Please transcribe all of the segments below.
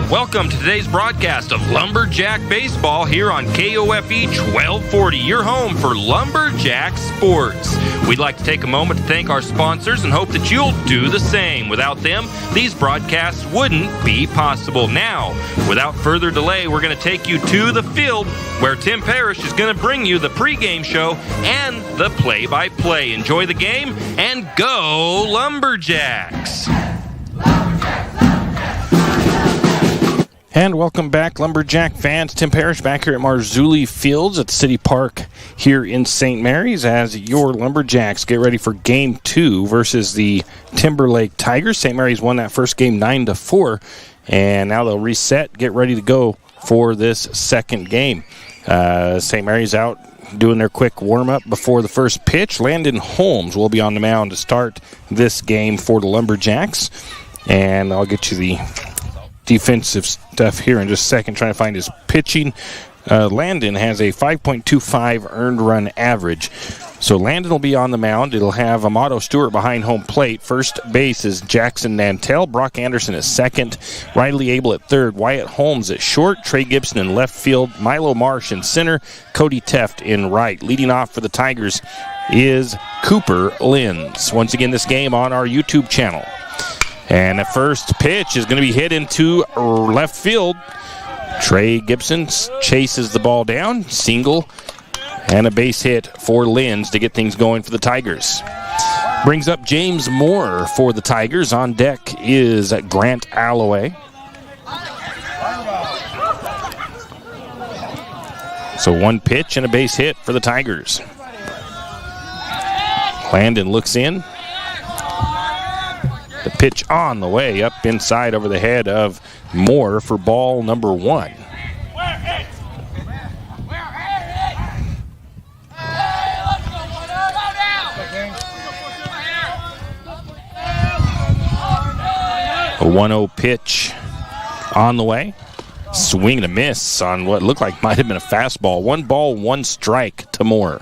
Welcome to today's broadcast of Lumberjack Baseball here on KOFE 1240, your home for Lumberjack sports. We'd like to take a moment to thank our sponsors and hope that you'll do the same. Without them, these broadcasts wouldn't be possible. Now, without further delay, we're going to take you to the field where Tim Parrish is going to bring you the pregame show and the play-by-play. Enjoy the game and go Lumberjacks! And welcome back, Lumberjack fans. Tim Parrish back here at Marzulli Fields at City Park here in St. Mary's as your Lumberjacks get ready for Game 2 versus the Timberlake Tigers. St. Mary's won that first game 9-4, and now they'll reset, get ready to go for this second game. St. Mary's out doing their quick warm-up before the first pitch. Landon Holmes will be on the mound to start this game for the Lumberjacks, and I'll get you the defensive stuff here in just a second, trying to find his pitching. Landon has a 5.25 earned run average. So Landon will be on the mound. It'll have Amato Stewart behind home plate. First base is Jackson Nantel. Brock Anderson at second. Riley Abel at third. Wyatt Holmes at short. Trey Gibson in left field. Milo Marsh in center. Cody Teft in right. Leading off for the Tigers is Cooper Linz. Once again, this game on our YouTube channel. And the first pitch is going to be hit into left field. Trey Gibson chases the ball down. Single and a base hit for Linz to get things going for the Tigers. Brings up James Moore for the Tigers. On deck is Grant Alloway. So one pitch and a base hit for the Tigers. Landon looks in. The pitch on the way up inside over the head of Moore for ball number 1. A 1-0 pitch on the way. Swing and a miss on what looked like might have been a fastball. 1 ball, 1 strike to Moore.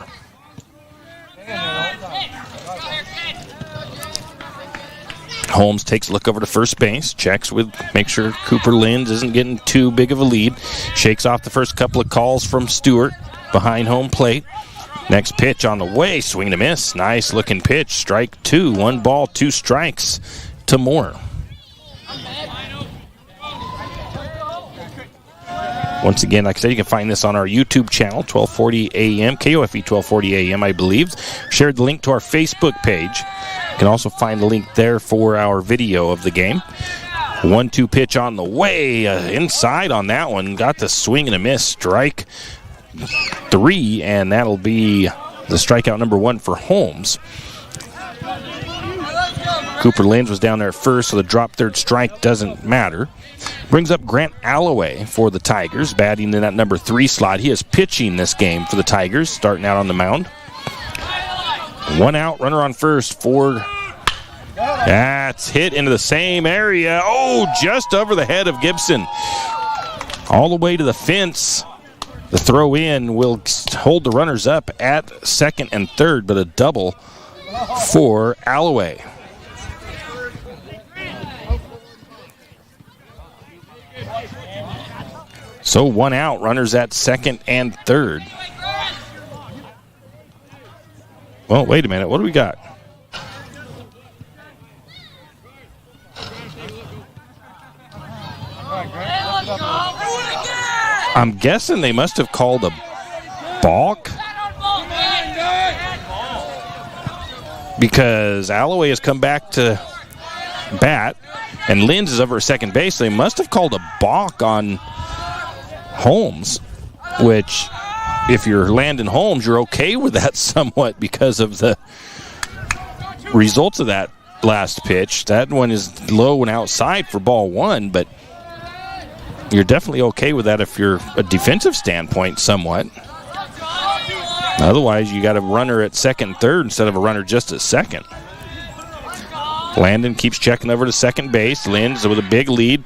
Holmes takes a look over to first base, checks with, make sure Cooper Linz isn't getting too big of a lead. Shakes off the first couple of calls from Stewart behind home plate. Next pitch on the way, swing and a miss. Nice looking pitch, strike 2. 1 ball, 2 strikes to Moore. Once again, like I said, you can find this on our YouTube channel, 1240 AM, KOFE 1240 AM, I believe. Shared the link to our Facebook page. You can also find the link there for our video of the game. 1-2 pitch on the way, inside on that one. Got the swing and a miss, strike 3, and that'll be the strikeout number 1 for Holmes. Cooper Linz was down there at first, so the drop third strike doesn't matter. Brings up Grant Alloway for the Tigers, batting in that number 3 slot. He is pitching this game for the Tigers, starting out on the mound. 1 out, runner on first for... That's hit into the same area. Oh, just over the head of Gibson. All the way to the fence. The throw in will hold the runners up at second and third, but a double for Alloway. So 1 out, runners at second and third. Well, wait a minute. What do we got? I'm guessing they must have called a balk, because Alloway has come back to bat and Linz is over at second base. They must have called a balk on Holmes, which, if you're Landon Holmes, you're okay with that somewhat because of the results of that last pitch. That one is low and outside for ball 1, but you're definitely okay with that if you're a defensive standpoint somewhat. Otherwise, you got a runner at second, third instead of a runner just at second. Landon keeps checking over to second base. Linz with a big lead.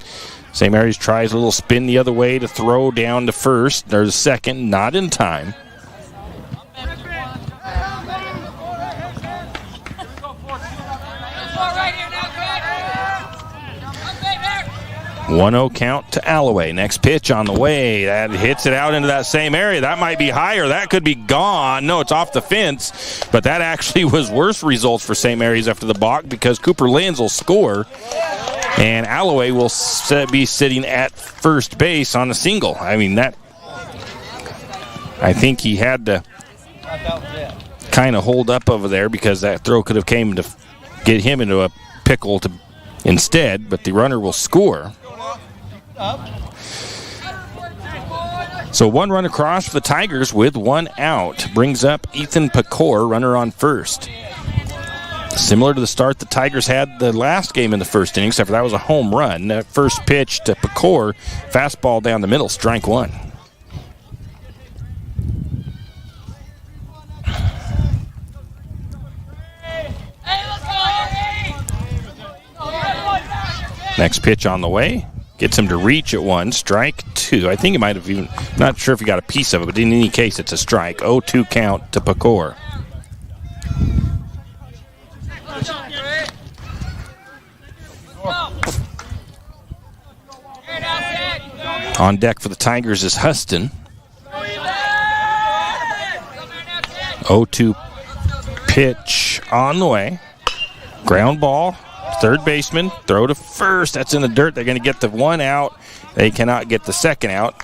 St. Mary's tries a little spin the other way to throw down to first. There's second, not in time. 1-0 count to Alloway. Next pitch on the way. That hits it out into that same area. That might be higher. That could be gone. No, it's off the fence. But that actually was worse results for St. Mary's after the balk because Cooper Lynn's will score. And Alloway will be sitting at first base on a single. I mean, that... I think he had to kind of hold up over there because that throw could have came to get him into a pickle instead. But the runner will score. So 1 run across for the Tigers with 1 out. Brings up Ethan Pecor, runner on first. Similar to the start the Tigers had the last game in the first inning, except for that was a home run. That first pitch to Pecor, fastball down the middle, strike 1. Next pitch on the way. Gets him to reach at 1. Strike 2. I think he might have even, not sure if he got a piece of it, but in any case, it's a strike. 0-2 count to Pecor. On deck for the Tigers is Huston. 0-2 pitch on the way. Ground ball. Third baseman, throw to first. That's in the dirt. They're going to get the 1 out. They cannot get the second out.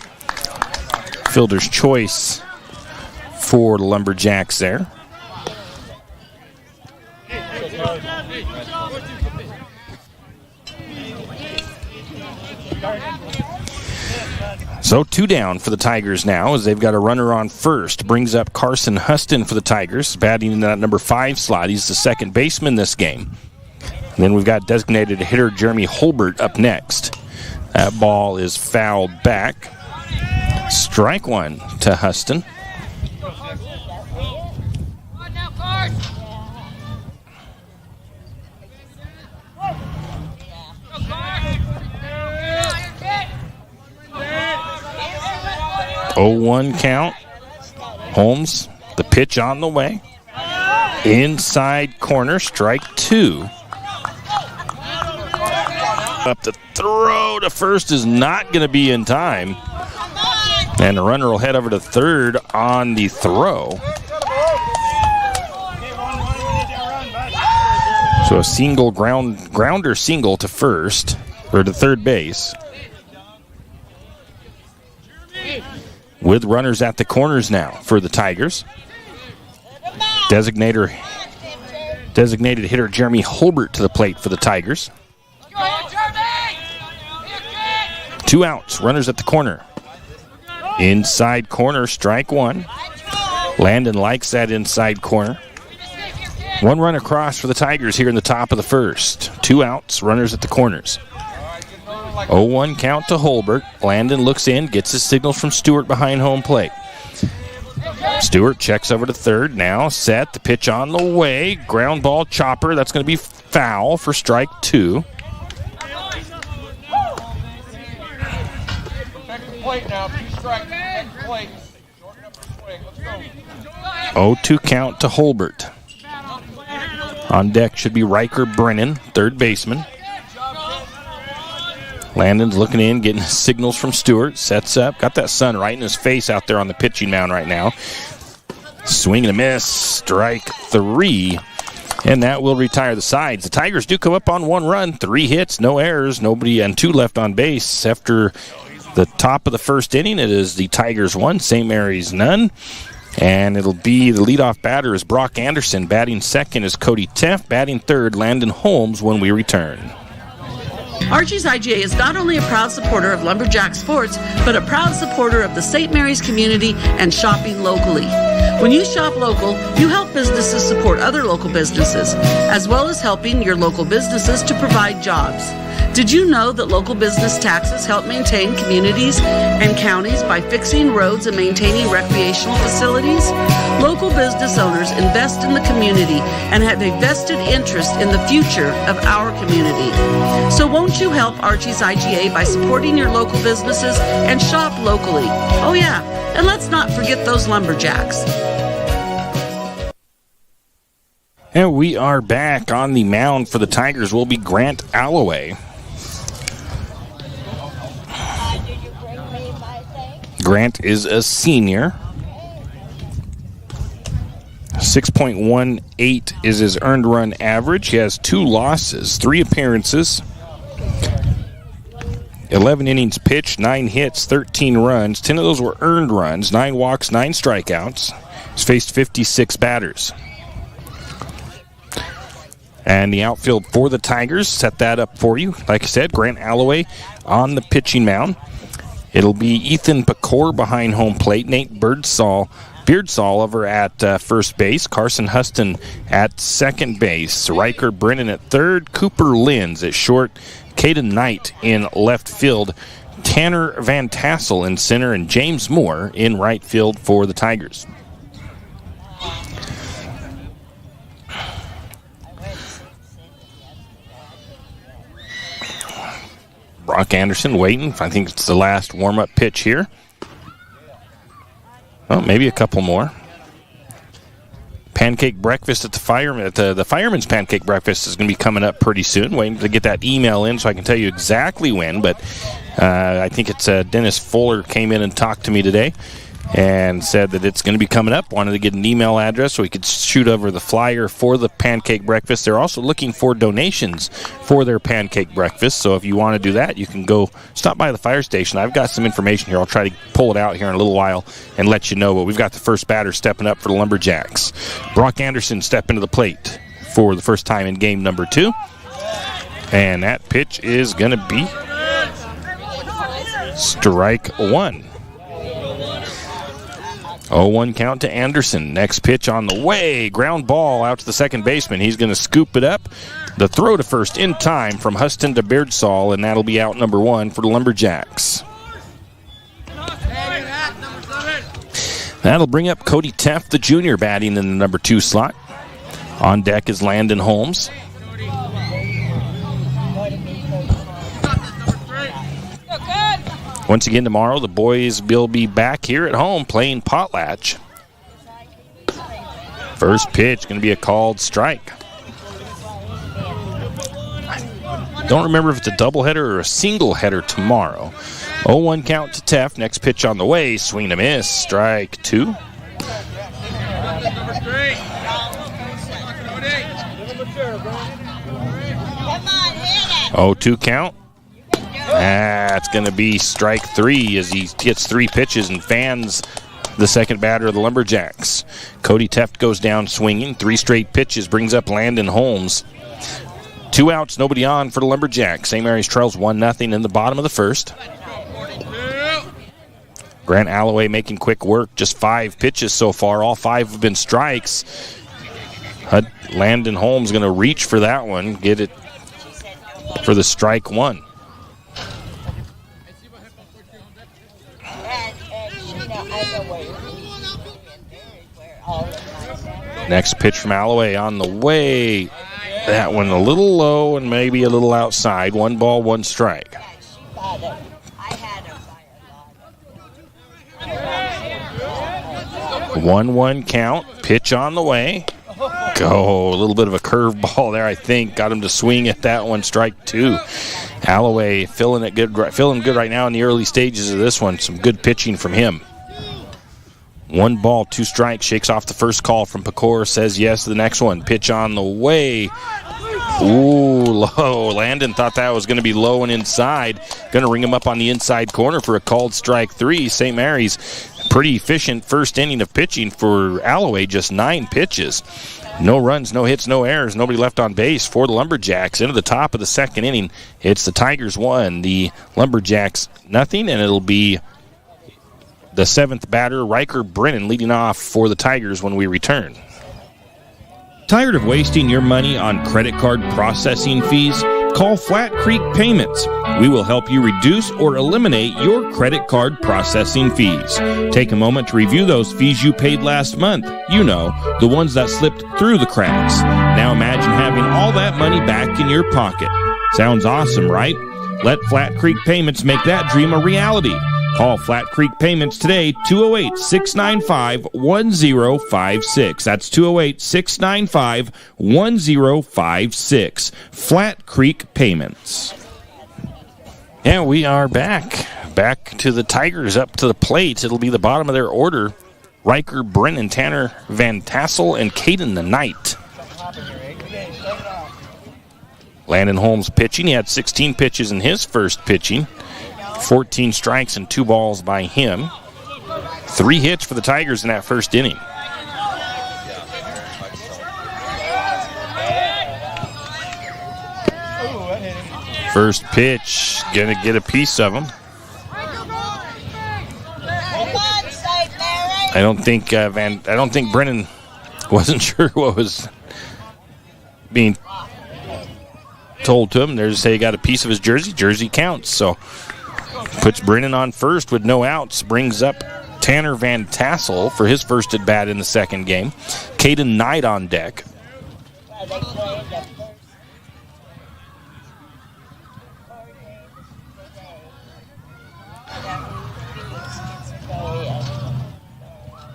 Fielder's choice for the Lumberjacks there. So 2 down for the Tigers now as they've got a runner on first. Brings up Carson Huston for the Tigers, batting in that number 5 slot. He's the second baseman this game. And then we've got designated hitter Jeremy Holbert up next. That ball is fouled back. Strike 1 to Huston. Oh, 1 count. Holmes, the pitch on the way. Inside corner, strike 2. Up the throw to first is not going to be in time. And the runner will head over to third on the throw. So a single grounder single to first, or to third base. With runners at the corners now for the Tigers. Designated hitter Jeremy Holbert to the plate for the Tigers. 2 outs, runners at the corner. Inside corner, strike 1. Landon likes that inside corner. 1 run across for the Tigers here in the top of the first. 2 outs, runners at the corners. 0-1 count to Holbert. Landon looks in, gets his signals from Stewart behind home plate. Stewart checks over to third, now set, the pitch on the way. Ground ball chopper, that's going to be foul for strike 2. 0-2 count to Holbert. On deck should be Riker Brennan, third baseman. Landon's looking in, getting signals from Stewart. Sets up. Got that sun right in his face out there on the pitching mound right now. Swing and a miss. Strike 3. And that will retire the sides. The Tigers do come up on 1 run. 3 hits, no errors, nobody, and 2 left on base. After the top of the first inning, it is the Tigers 1, St. Mary's none. And it'll be the leadoff batter is Brock Anderson. Batting second is Cody Teff. Batting third, Landon Holmes when we return. Archie's IGA is not only a proud supporter of Lumberjack sports, but a proud supporter of the St. Mary's community and shopping locally. When you shop local, you help businesses support other local businesses, as well as helping your local businesses to provide jobs. Did you know that local business taxes help maintain communities and counties by fixing roads and maintaining recreational facilities? Local business owners invest in the community and have a vested interest in the future of our community. So won't you help Archie's IGA by supporting your local businesses and shop locally? Oh yeah, and let's not forget those Lumberjacks. And we are back. On the mound for the Tigers will be Grant Alloway. Grant is a senior. 6.18 is his earned run average. He has 2 losses, 3 appearances, 11 innings pitched, 9 hits, 13 runs. 10 of those were earned runs, 9 walks, 9 strikeouts. He's faced 56 batters. And the outfield for the Tigers, set that up for you. Like I said, Grant Alloway on the pitching mound. It'll be Ethan Pecor behind home plate, Nate Beardsall over at first base, Carson Huston at second base, Riker Brennan at third, Cooper Linz at short, Caden Knight in left field, Tanner Van Tassel in center, and James Moore in right field for the Tigers. Brock Anderson waiting. I think it's the last warm-up pitch here. Oh, maybe a couple more. Pancake breakfast at the fireman's pancake breakfast is going to be coming up pretty soon. Waiting to get that email in so I can tell you exactly when. But I think it's Dennis Fuller came in and talked to me today and said that it's going to be coming up. Wanted to get an email address so he could shoot over the flyer for the pancake breakfast. They're also looking for donations for their pancake breakfast. So if you want to do that, you can go stop by the fire station. I've got some information here. I'll try to pull it out here in a little while and let you know. But we've got the first batter stepping up for the Lumberjacks. Brock Anderson stepping to the plate for the first time in game number 2. And that pitch is going to be strike 1. 0-1 count to Anderson. Next pitch on the way. Ground ball out to the second baseman. He's going to scoop it up. The throw to first in time from Huston to Beardsall, and that'll be out number 1 for the Lumberjacks. That'll bring up Cody Teff, the junior, batting in the number 2 slot. On deck is Landon Holmes. Once again tomorrow, the boys will be back here at home playing Potlatch. First pitch going to be a called strike. I don't remember if it's a doubleheader or a single header tomorrow. 0-1 count to Teff. Next pitch on the way. Swing and a miss. Strike 2. 0-2 count. That's going to be strike 3 as he gets 3 pitches and fans the second batter of the Lumberjacks. Cody Teft goes down swinging. 3 straight pitches brings up Landon Holmes. 2 outs, nobody on for the Lumberjacks. St. Mary's trails 1-0 in the bottom of the first. Grant Alloway making quick work. Just 5 pitches so far. All 5 have been strikes. Landon Holmes going to reach for that one. Get it for the strike 1. Next pitch from Alloway on the way. That one a little low and maybe a little outside. 1 ball, 1 strike. 1-1 count. Pitch on the way. Go. A little bit of a curveball there, I think. Got him to swing at that one. Strike 2. Alloway feeling good right now in the early stages of this one. Some good pitching from him. 1 ball, 2 strikes. Shakes off the first call from Pecor. Says yes to the next one. Pitch on the way. Ooh, low. Landon thought that was going to be low and inside. Going to ring him up on the inside corner for a called strike 3. St. Mary's pretty efficient first inning of pitching for Alloway. Just 9 pitches. No runs, no hits, no errors. Nobody left on base for the Lumberjacks. Into the top of the second inning, it's the Tigers 1, the Lumberjacks nothing, and it'll be the 7th batter, Riker Brennan, leading off for the Tigers when we return. Tired of wasting your money on credit card processing fees? Call Flat Creek Payments. We will help you reduce or eliminate your credit card processing fees. Take a moment to review those fees you paid last month. You know, the ones that slipped through the cracks. Now imagine having all that money back in your pocket. Sounds awesome, right? Let Flat Creek Payments make that dream a reality. Call Flat Creek Payments today, 208-695-1056. That's 208-695-1056. Flat Creek Payments. And we are back. Back to the Tigers up to the plate. It'll be the bottom of their order. Riker, Brennan, Tanner, Van Tassel, and Caden the Knight. Landon Holmes pitching. He had 16 pitches in his first pitching. 14 strikes and 2 balls by him. 3 hits for the Tigers in that first inning. First pitch, gonna get a piece of him. I don't think Brennan wasn't sure what was being told to him. They're just saying he got a piece of his jersey. Jersey counts, so puts Brennan on first with no outs. Brings up Tanner Van Tassel for his first at bat in the second game. Caden Knight on deck.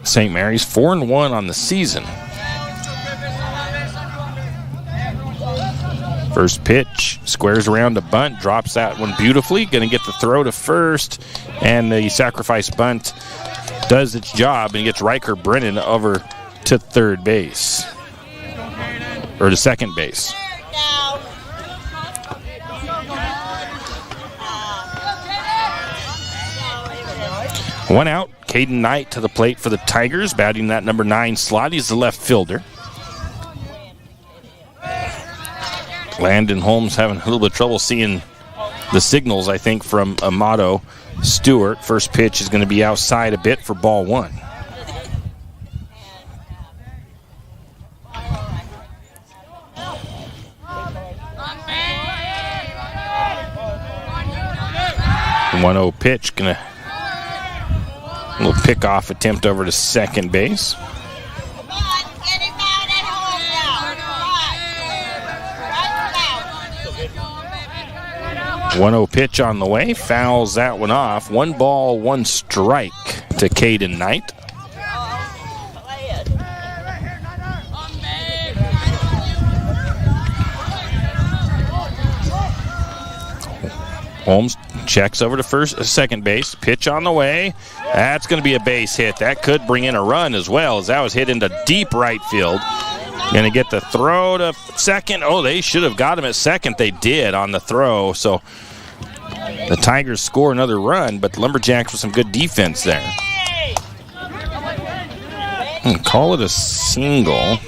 St. Mary's 4-1 on the season. First pitch, squares around a bunt, drops that one beautifully. Going to get the throw to first, and the sacrifice bunt does its job and gets Riker Brennan over to third base, or to second base. One out. Caden Knight to the plate for the Tigers, batting that number 9 slot. He's the left fielder. Landon Holmes having a little bit of trouble seeing the signals, I think, from Amato Stewart. First pitch is going to be outside a bit for ball 1. The 1-0 pitch, going to a little pickoff attempt over to second base. 1-0 pitch on the way. Fouls that one off. 1 ball, 1 strike to Caden Knight. Holmes checks over to second base. Pitch on the way. That's going to be a base hit. That could bring in a run as well, as that was hit into deep right field. Going to get the throw to second. Oh, they should have got him at second. They did on the throw. So the Tigers score another run, but the Lumberjacks with some good defense there. Call it a single.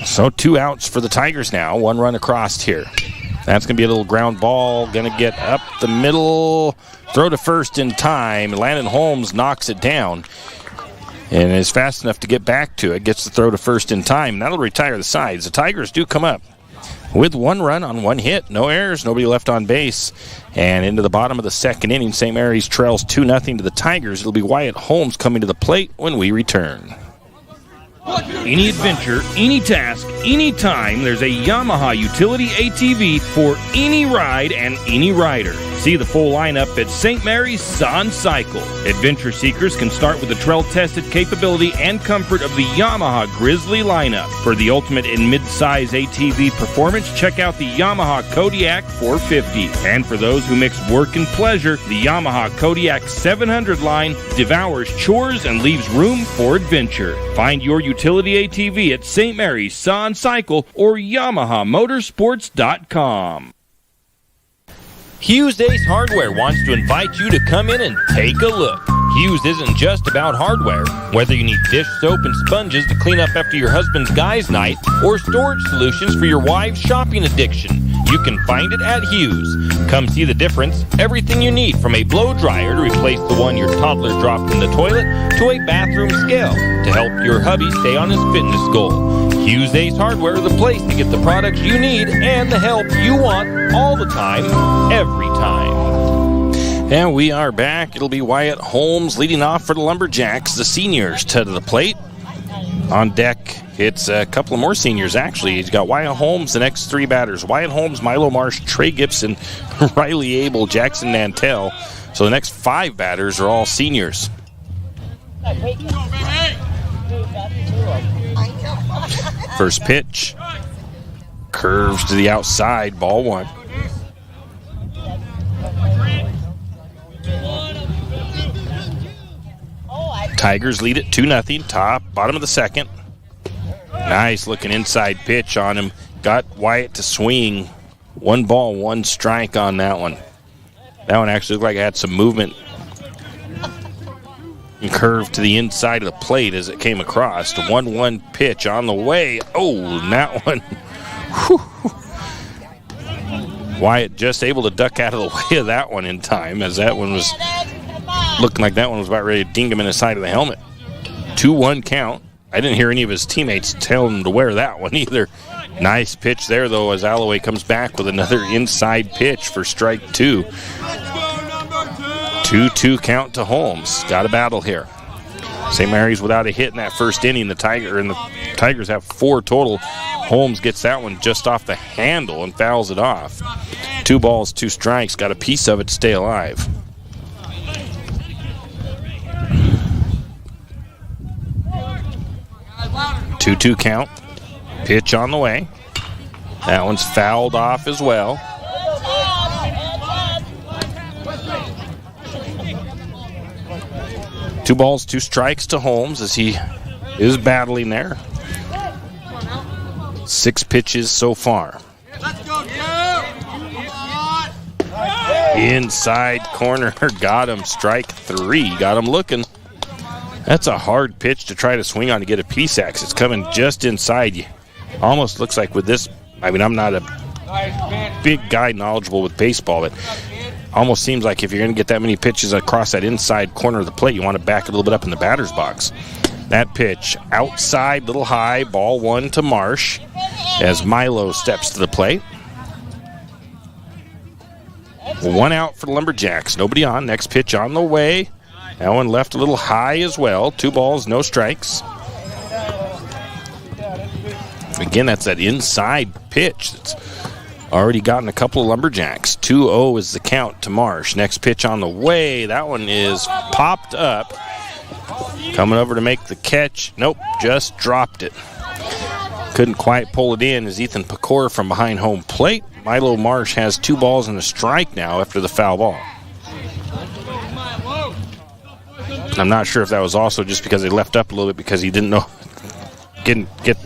So 2 outs for the Tigers now. 1 run across here. That's going to be a little ground ball. Going to get up the middle. Throw to first in time. Landon Holmes knocks it down and is fast enough to get back to it. Gets the throw to first in time. That'll retire the sides. The Tigers do come up with 1 run on 1 hit. No errors. Nobody left on base. And into the bottom of the second inning, St. Mary's trails 2-0 to the Tigers. It'll be Wyatt Holmes coming to the plate when we return. Any adventure, any task, anytime, there's a Yamaha utility ATV for any ride and any rider. See the full lineup at St. Mary's Sun Cycle. Adventure seekers can start with the trail-tested capability and comfort of the Yamaha Grizzly lineup. For the ultimate in mid-size ATV performance, check out the Yamaha Kodiak 450. And for those who mix work and pleasure, the Yamaha Kodiak 700 line devours chores and leaves room for adventure. Find your utility ATV at St. Mary's Sun Cycle or YamahaMotorsports.com. Hughes Ace Hardware wants to invite you to come in and take a look. Hughes isn't just about hardware. Whether you need dish soap and sponges to clean up after your husband's guys' night or storage solutions for your wife's shopping addiction, you can find it at Hughes. Come see the difference. Everything you need, from a blow dryer to replace the one your toddler dropped in the toilet to a bathroom scale to help your hubby stay on his fitness goal. Hughes Ace Hardware is the place to get the products you need and the help you want all the time, every time. And we are back. It'll be Wyatt Holmes leading off for the Lumberjacks, the seniors, to the plate. On deck, it's a couple of more seniors, actually. He's got Wyatt Holmes, the next three batters. Wyatt Holmes, Milo Marsh, Trey Gibson, Riley Abel, Jackson Nantel. So the next five batters are all seniors. First pitch. Curves to the outside, ball one. Tigers lead it 2-0, bottom of the second. Nice looking inside pitch on him. Got Wyatt to swing. 1 ball, 1 strike on that one. That one actually looked like it had some movement. And curved to the inside of the plate as it came across. The 1-1 pitch on the way. Oh, and that one. Whew. Wyatt just able to duck out of the way of that one in time, as that one was looking like that one was about ready to ding him in the side of the helmet. 2-1 count. I didn't hear any of his teammates tell him to wear that one either. Nice pitch there, though, as Alloway comes back with another inside pitch for strike 2. 2-2 count to Holmes. Got a battle here. St. Mary's without a hit in that first inning. The Tigers have 4 total. Holmes gets that one just off the handle and fouls it off. 2 balls, 2 strikes. Got a piece of it to stay alive. Two count. Pitch on the way. That one's fouled off as well. Two balls, 2 strikes to Holmes as he is battling there. 6 pitches so far. Inside corner, got him. Strike 3, got him looking. That's a hard pitch to try to swing on to get a piece axe. It's coming just inside you. Almost looks like with this, I mean, I'm not a big guy knowledgeable with baseball, but almost seems like if you're going to get that many pitches across that inside corner of the plate, you want to back it a little bit up in the batter's box. That pitch outside, little high, ball 1 to Marsh as Milo steps to the plate. 1 out for the Lumberjacks. Nobody on. Next pitch on the way. That one left a little high as well. 2 balls, no strikes. Again, that's that inside pitch that's already gotten a couple of Lumberjacks. 2-0 is the count to Marsh. Next pitch on the way. That one is popped up. Coming over to make the catch. Nope, just dropped it. Couldn't quite pull it in as Ethan Pecor from behind home plate. Milo Marsh has 2 balls and a strike now after the foul ball. I'm not sure if that was also just because they left up a little bit because he didn't get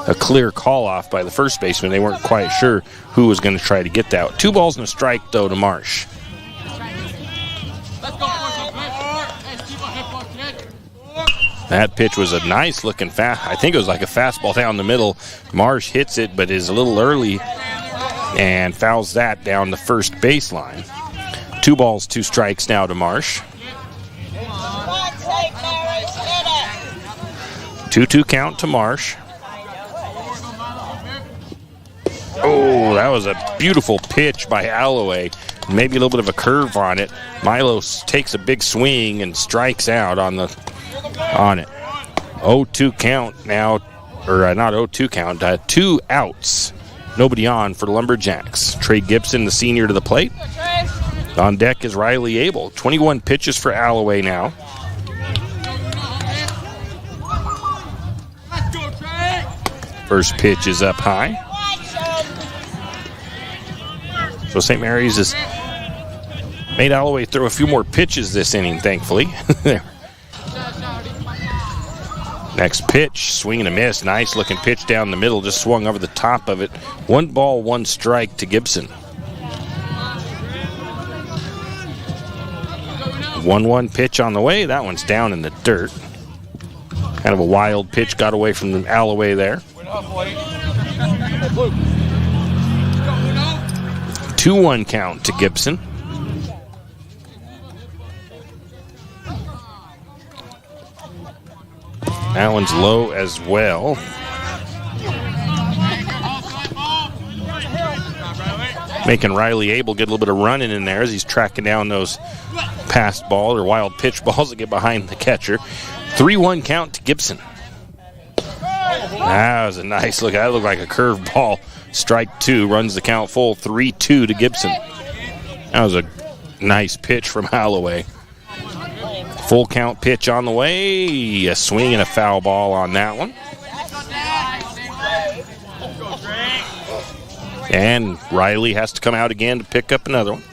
a clear call off by the first baseman. They weren't quite sure who was going to try to get that. 2 balls and a strike, though, to Marsh. That pitch was a nice-looking I think it was like a fastball down the middle. Marsh hits it, but is a little early and fouls that down the first baseline. 2 balls, 2 strikes now to Marsh. 2-2 count to Marsh. Oh, that was a beautiful pitch by Alloway. Maybe a little bit of a curve on it. Milo takes a big swing and strikes out on it. 0-2 count now, or not 0-2 count, 2 outs. Nobody on for the Lumberjacks. Trey Gibson, the senior, to the plate. On deck is Riley Abel. 21 pitches for Alloway now. First pitch is up high. So St. Mary's has made Alloway throw a few more pitches this inning, thankfully. Next pitch, swing and a miss. Nice looking pitch down the middle, just swung over the top of it. 1 ball, 1 strike to Gibson. 1-1 pitch on the way. That one's down in the dirt. Kind of a wild pitch, got away from the Alloway there. 2-1 count to Gibson. That one's low as well. Making Riley Abel get a little bit of running in there as he's tracking down those passed ball or wild pitch balls that get behind the catcher. 3-1 count to Gibson. That was a nice look. That looked like a curved ball. Strike two, runs the count full, 3-2 to Gibson. That was a nice pitch from Holloway. Full count pitch on the way. A swing and a foul ball on that one. And Riley has to come out again to pick up another one.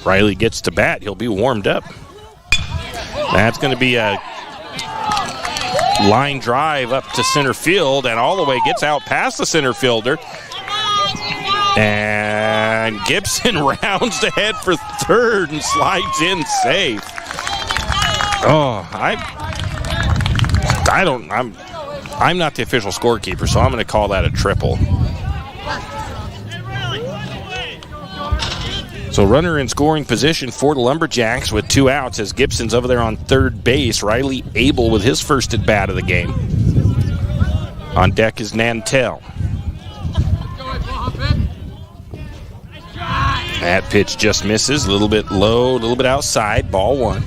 Riley gets to bat. He'll be warmed up. That's going to be a line drive up to center field, and all the way gets out past the center fielder. And Gibson rounds ahead for third and slides in safe. Oh, I'm not the official scorekeeper, so I'm going to call that a triple. So runner in scoring position for the Lumberjacks with 2 outs as Gibson's over there on third base. Riley Abel with his first at bat of the game. On deck is Nantel. That pitch just misses, a little bit low, a little bit outside, ball one.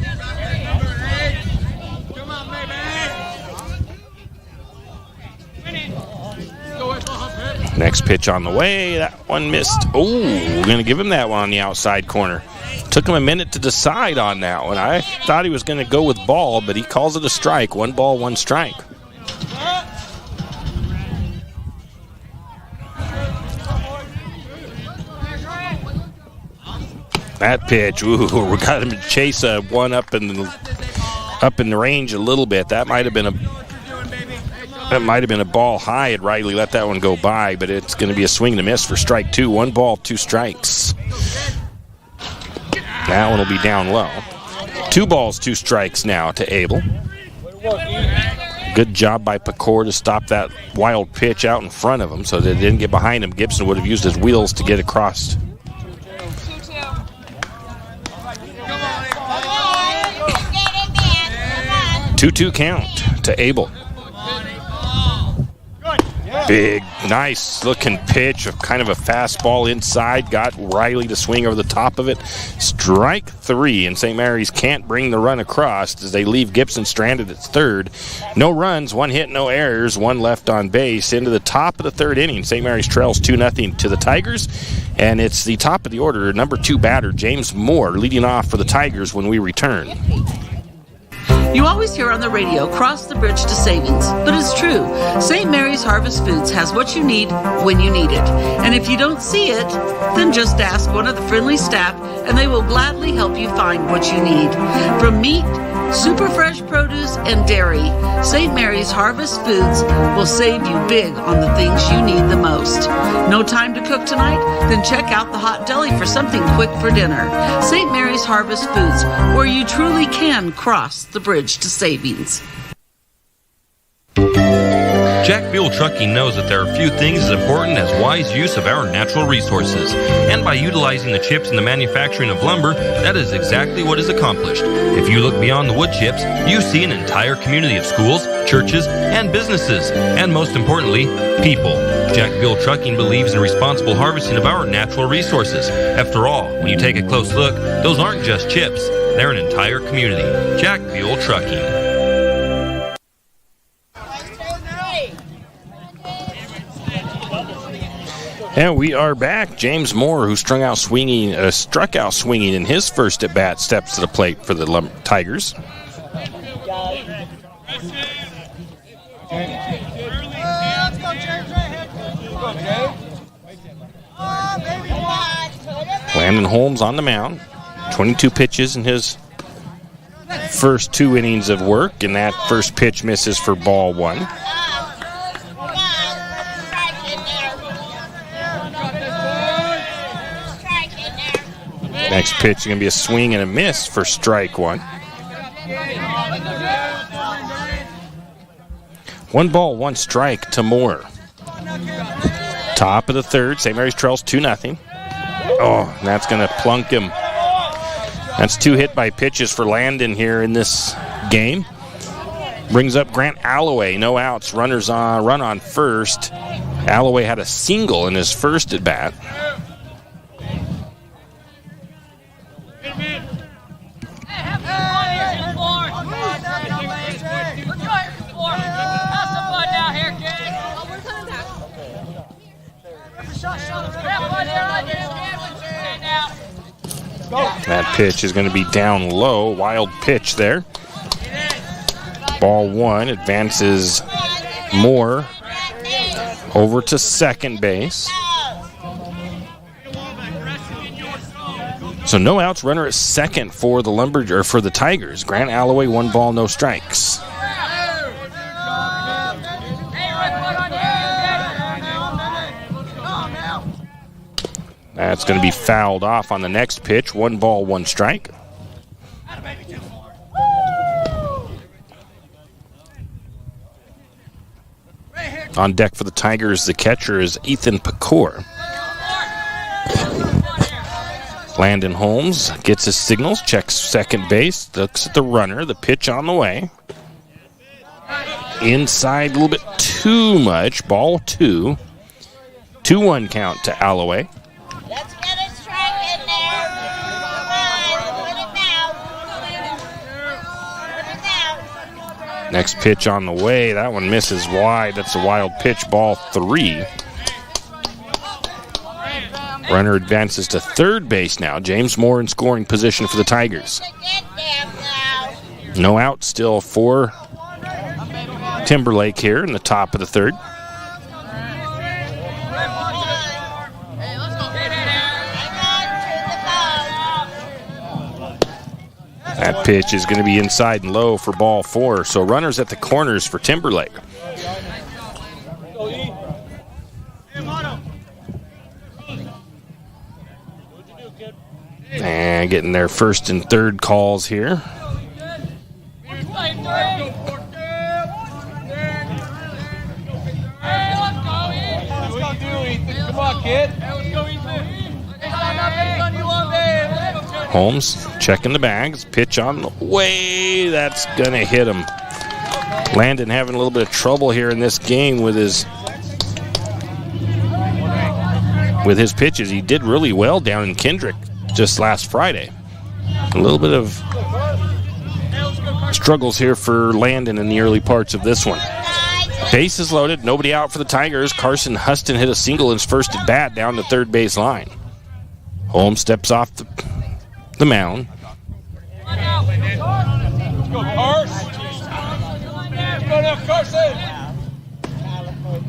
Next pitch on the way. That one missed. Oh, we're going to give him that one on the outside corner. Took him a minute to decide on that one. I thought he was going to go with ball, but he calls it a strike. 1 ball, 1 strike. That pitch, ooh, we got him to chase a one up in the range a little bit. That might have been a ball high had Riley let that one go by, but it's going to be a swing and a miss for strike 2. 1 ball, 2 strikes. That one will be down low. 2 balls, 2 strikes now to Abel. Good job by Pecor to stop that wild pitch out in front of him so that it didn't get behind him. Gibson would have used his wheels to get across. 2-2 count to Abel. Big, nice looking pitch, kind of a fastball inside. Got Riley to swing over the top of it. Strike 3, and St. Mary's can't bring the run across as they leave Gibson stranded at third. No runs, 1 hit, no errors, 1 left on base. Into the top of the third inning, St. Mary's trails 2-0 to the Tigers, and it's the top of the order, number 2 batter, James Moore, leading off for the Tigers when we return. You always hear on the radio, cross the bridge to savings. But it's true. St. Mary's Harvest Foods has what you need when you need it. And if you don't see it, then just ask one of the friendly staff and they will gladly help you find what you need. From meat, super fresh produce, and dairy, St. Mary's Harvest Foods will save you big on the things you need the most. No time to cook tonight? Then check out the Hot Deli for something quick for dinner. St. Mary's Harvest Foods, where you truly can cross the bridge to savings. Jack Buell Trucking knows that there are few things as important as wise use of our natural resources. And by utilizing the chips in the manufacturing of lumber, that is exactly what is accomplished. If you look beyond the wood chips, you see an entire community of schools, churches, and businesses. And most importantly, people. Jack Buell Trucking believes in responsible harvesting of our natural resources. After all, when you take a close look, those aren't just chips. They're an entire community. Jack Buell Trucking. And we are back. James Moore, who struck out swinging in his first at bat, steps to the plate for the Tigers. Landon Holmes on the mound. 22 pitches in his first 2 innings of work, and that first pitch misses for ball 1. Next pitch is going to be a swing and a miss for strike 1. 1 ball, 1 strike to Moore. Top of the third, St. Mary's trails 2-0. Oh, and that's going to plunk him. That's 2 hit by pitches for Landon here in this game. Brings up Grant Alloway, no outs, run on first. Alloway had a single in his first at bat. That pitch is going to be down low. Wild pitch there. Ball one. Advances Moore over to second base. So no outs, runner at second for the for the Tigers. Grant Alloway, 1 ball, no strikes. That's going to be fouled off on the next pitch. 1 ball, 1 strike. On deck for the Tigers, the catcher is Ethan Pecor. Landon Holmes gets his signals, checks second base, looks at the runner, the pitch on the way. Inside a little bit too much, ball 2. 2-1 count to Alloway. Let's get a strike in there. Come on, put it down. Put it down. Next pitch on the way, that one misses wide. That's a wild pitch, ball 3. Runner advances to third base now. James Moore in scoring position for the Tigers. No out still for Timberlake here in the top of the third. That pitch is going to be inside and low for ball 4. So runners at the corners for Timberlake. And getting their first and third calls here. Holmes checking the bags. Pitch on the way. That's going to hit him. Landon having a little bit of trouble here in this game with his pitches. He did really well down in Kendrick just last Friday. A little bit of struggles here for Landon in the early parts of this one. Base is loaded. Nobody out for the Tigers. Carson Huston hit a single in his first at bat down the third base line. Holmes steps off the mound. Let's go, Carson. Let's go now, Carson.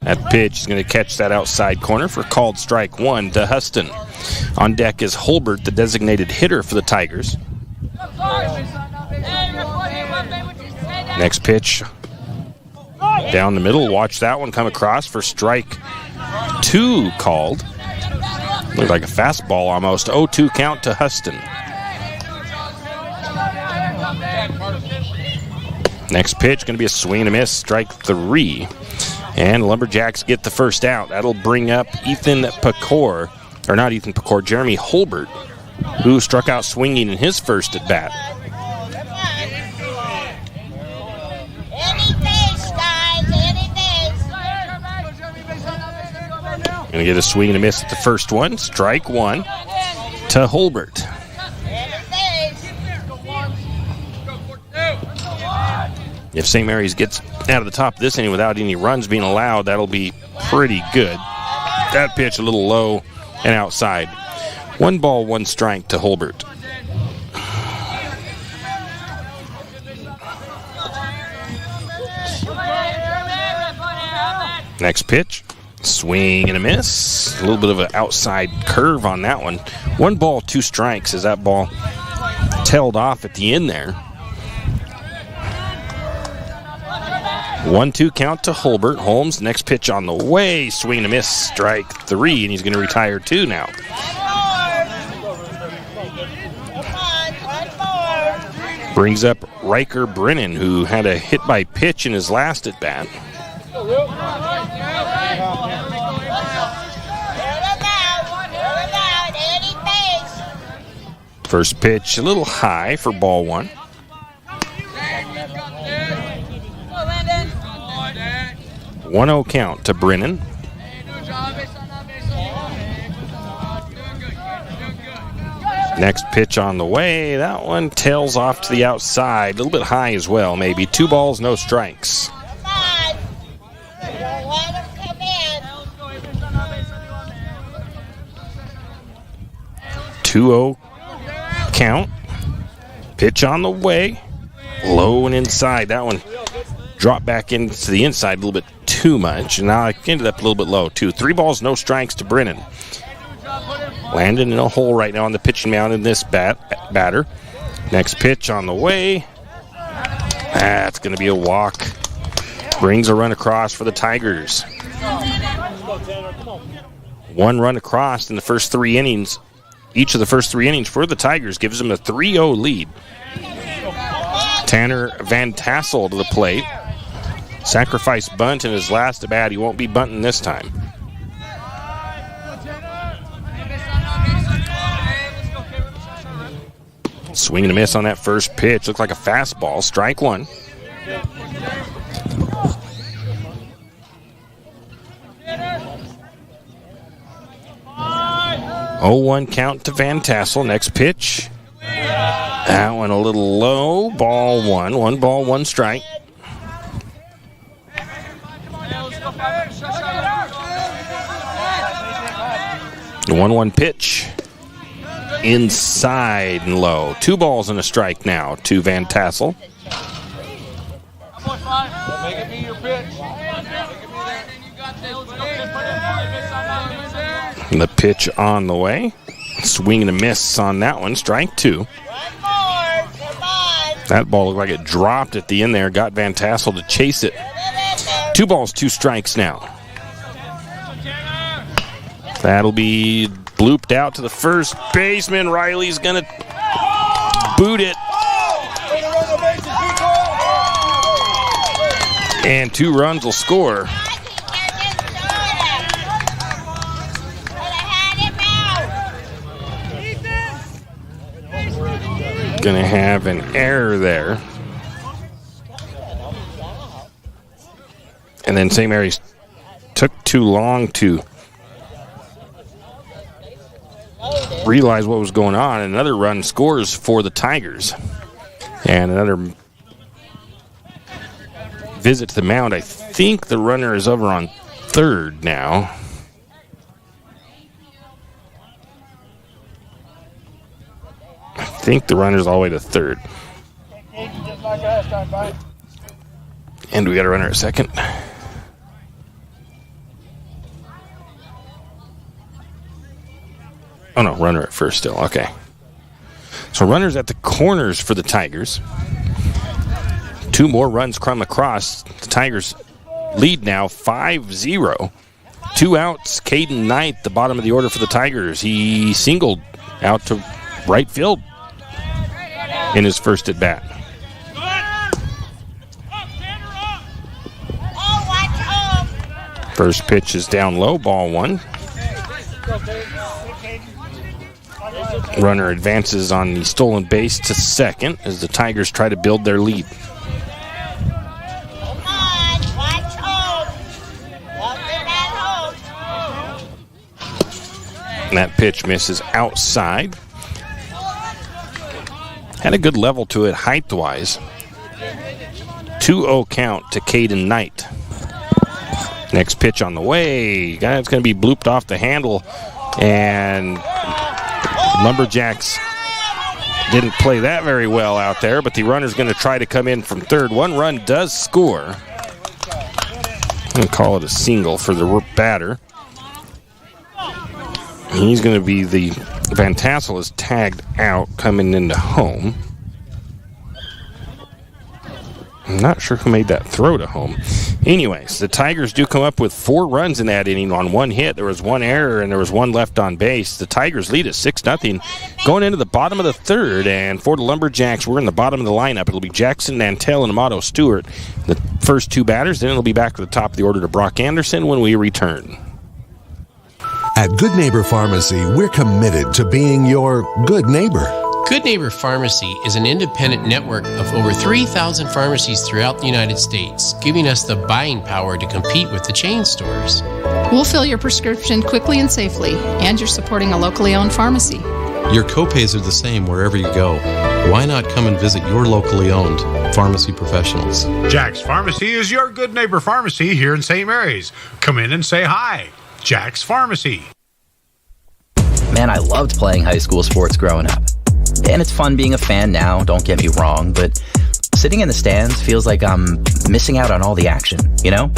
That pitch is going to catch that outside corner for called strike 1 to Huston. On deck is Holbert, the designated hitter for the Tigers. Next pitch down the middle. Watch that one come across for strike 2 called. Looked like a fastball almost. 0-2 count to Huston. Next pitch going to be a swing and a miss. Strike 3. And Lumberjacks get the first out. That'll bring up Ethan Pecor. Or not Ethan Pecor, Jeremy Holbert, who struck out swinging in his first at bat. Any base, guys, any base. Going to get a swing and a miss at the first one. Strike 1 to Holbert. If St. Mary's gets out of the top of this inning without any runs being allowed, that'll be pretty good. That pitch a little low and outside. 1 ball, 1 strike to Holbert. Next pitch, swing and a miss. A little bit of an outside curve on that one. 1 ball, 2 strikes as that ball tailed off at the end there. 1-2 count to Holbert. Holmes, next pitch on the way. Swing and a miss, strike 3, and he's going to retire 2 now. Brings up Riker Brennan, who had a hit by pitch in his last at bat. First pitch a little high for ball 1. One 1-0 count to Brennan. Next pitch on the way. That one tails off to the outside. A little bit high as well, maybe. 2 balls, no strikes. 2-0 count. Pitch on the way. Low and inside. That one dropped back into the inside a little bit too much. And now it ended up a little bit low, too. 3 balls, no strikes to Brennan. Landing in a hole right now on the pitching mound in this batter. Next pitch on the way. That's going to be a walk. Brings a run across for the Tigers. 1 run across in the first 3 innings. Each of the first 3 innings for the Tigers gives them a 3-0 lead. Tanner Van Tassel to the plate. Sacrifice bunt in his last at bat. He won't be bunting this time. Swing and a miss on that first pitch. Looks like a fastball. Strike 1. Oh, 1 count to Van Tassel. Next pitch. That one a little low. Ball 1. 1 ball, 1 strike. The 1-1 pitch. Inside and low. 2 balls and a strike now to Van Tassel. Make it be your pitch. And the pitch on the way. Swing and a miss on that one. Strike 2. That ball looked like it dropped at the end there. Got Van Tassel to chase it. 2 balls, 2 strikes now. That'll be blooped out to the first baseman. Riley's going to boot it. And 2 runs will score. Going to have an error there. And then St. Mary's took too long to realize what was going on. Another run scores for the Tigers. And another visit to the mound. I think the runner is over on third now. I think the runner's all the way to third. And we got a runner at second. Oh, no, runner at first still. Okay. So runners at the corners for the Tigers. 2 more runs come across. The Tigers lead now 5-0. 2 outs. Caden Knight, the bottom of the order for the Tigers. He singled out to right field in his first at bat. First pitch is down low, ball 1. Runner advances on the stolen base to second as the Tigers try to build their lead. And that pitch misses outside. Had a good level to it height-wise. 2-0 count to Caden Knight. Next pitch on the way. That's going to be blooped off the handle. And Lumberjacks didn't play that very well out there, but the runner's going to try to come in from third. 1 run does score. I'm going to call it a single for the batter. He's going to be the Van Tassel is tagged out coming into home. I'm not sure who made that throw to home. Anyways, the Tigers do come up with 4 runs in that inning on 1 hit. There was 1 error and there was 1 left on base. The Tigers lead at 6-0 going into the bottom of the third. And for the Lumberjacks, we're in the bottom of the lineup. It'll be Jackson Nantel and Amato Stewart, the first 2 batters. Then it'll be back to the top of the order to Brock Anderson when we return. At Good Neighbor Pharmacy, we're committed to being your good neighbor. Good Neighbor Pharmacy is an independent network of over 3,000 pharmacies throughout the United States, giving us the buying power to compete with the chain stores. We'll fill your prescription quickly and safely, and you're supporting a locally owned pharmacy. Your copays are the same wherever you go. Why not come and visit your locally owned pharmacy professionals? Jack's Pharmacy is your Good Neighbor Pharmacy here in St. Mary's. Come in and say hi. Jack's Pharmacy. Man, I loved playing high school sports growing up. And it's fun being a fan now, don't get me wrong, but sitting in the stands feels like I'm missing out on all the action, you know?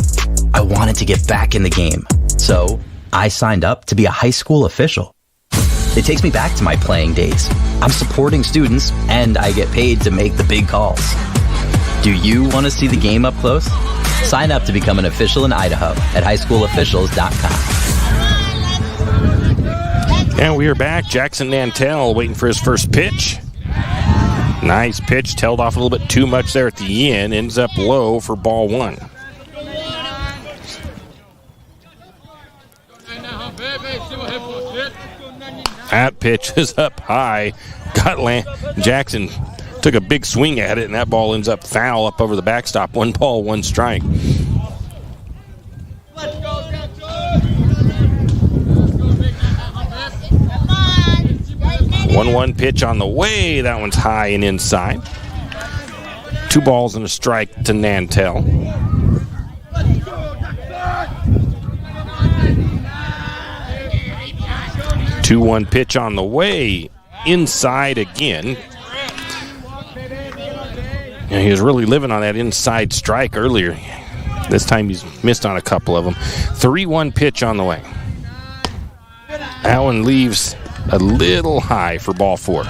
I wanted to get back in the game, so I signed up to be a high school official. It takes me back to my playing days. I'm supporting students, and I get paid to make the big calls. Do you want to see the game up close? Sign up to become an official in Idaho at highschoolofficials.com. And we are back. Jackson Nantel waiting for his first pitch. Nice pitch. Tailed off a little bit too much there at the end. Ends up low for ball one. That pitch is up high. Jackson took a big swing at it, and that ball ends up foul up over the backstop. 1 ball, 1 strike. 1-1 pitch on the way. That one's high and inside. 2 balls and a strike to Nantel. 2-1 pitch on the way. Inside again. He was really living on that inside strike earlier. This time he's missed on a couple of them. 3-1 pitch on the way. That one leaves a little high for ball 4.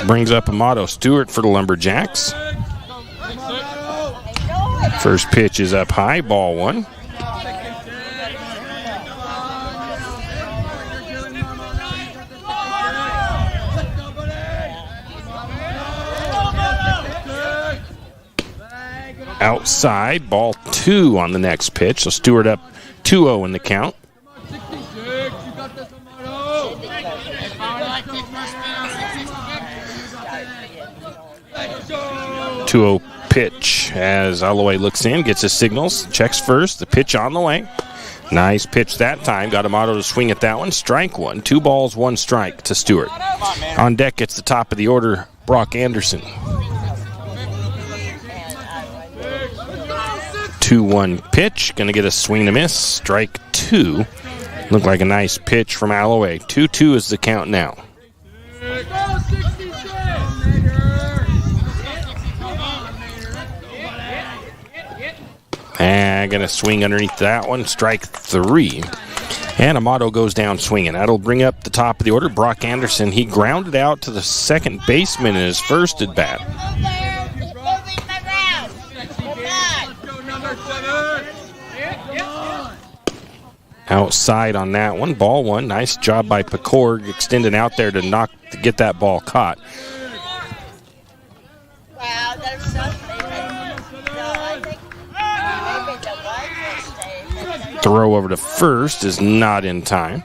Brings up Amato Stewart for the Lumberjacks. First pitch is up high, ball 1. Outside, ball 2 on the next pitch. So Stewart up 2-0 in the count. 2-0 pitch as Alloway looks in, gets his signals, checks first, the pitch on the way. Nice pitch that time. Got Amato to swing at that one. Strike 1. 2 balls, 1 strike to Stewart. On deck gets the top of the order, Brock Anderson. 2-1 pitch. Going to get a swing and a miss. Strike 2. Looked like a nice pitch from Alloway. 2-2 is the count now. And going to swing underneath that one. Strike 3. And Amato goes down swinging. That'll bring up the top of the order. Brock Anderson, he grounded out to the second baseman in his first at bat. Outside on that one. Ball 1. Nice job by Pecorg extending out there to get that ball caught. Wow, there's something. Throw over to first is not in time.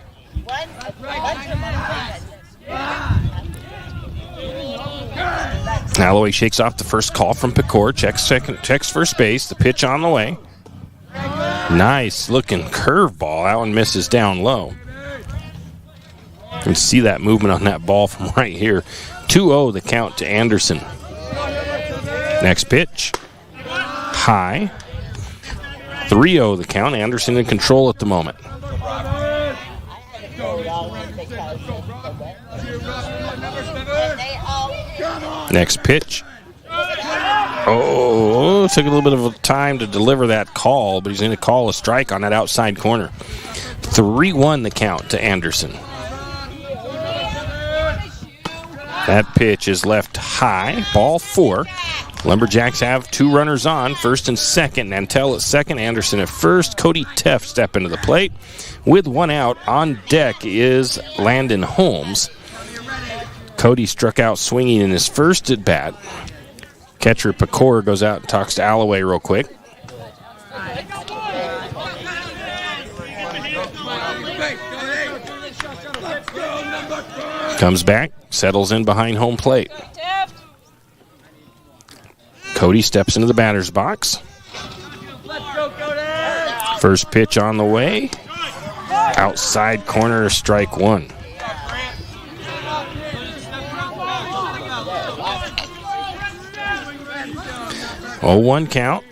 Alloway shakes off the first call from Pecorg. Checks first base. The pitch on the way. Nice looking curveball. That one misses down low. You can see that movement on that ball from right here. 2-0 the count to Anderson. Next pitch. High. 3-0 the count. Anderson in control at the moment. Next pitch. Oh, took a little bit of time to deliver that call, but he's going to call a strike on that outside corner. 3-1 the count to Anderson. That pitch is left high. Ball 4. Lumberjacks have 2 runners on, first and second. Nantel at second, Anderson at first. Cody Teff step into the plate. With 1 out, on deck is Landon Holmes. Cody struck out swinging in his first at bat. Catcher Pecorg goes out and talks to Alloway real quick. Comes back, settles in behind home plate. Cody steps into the batter's box. First pitch on the way. Outside corner, strike 1. 0-1 count.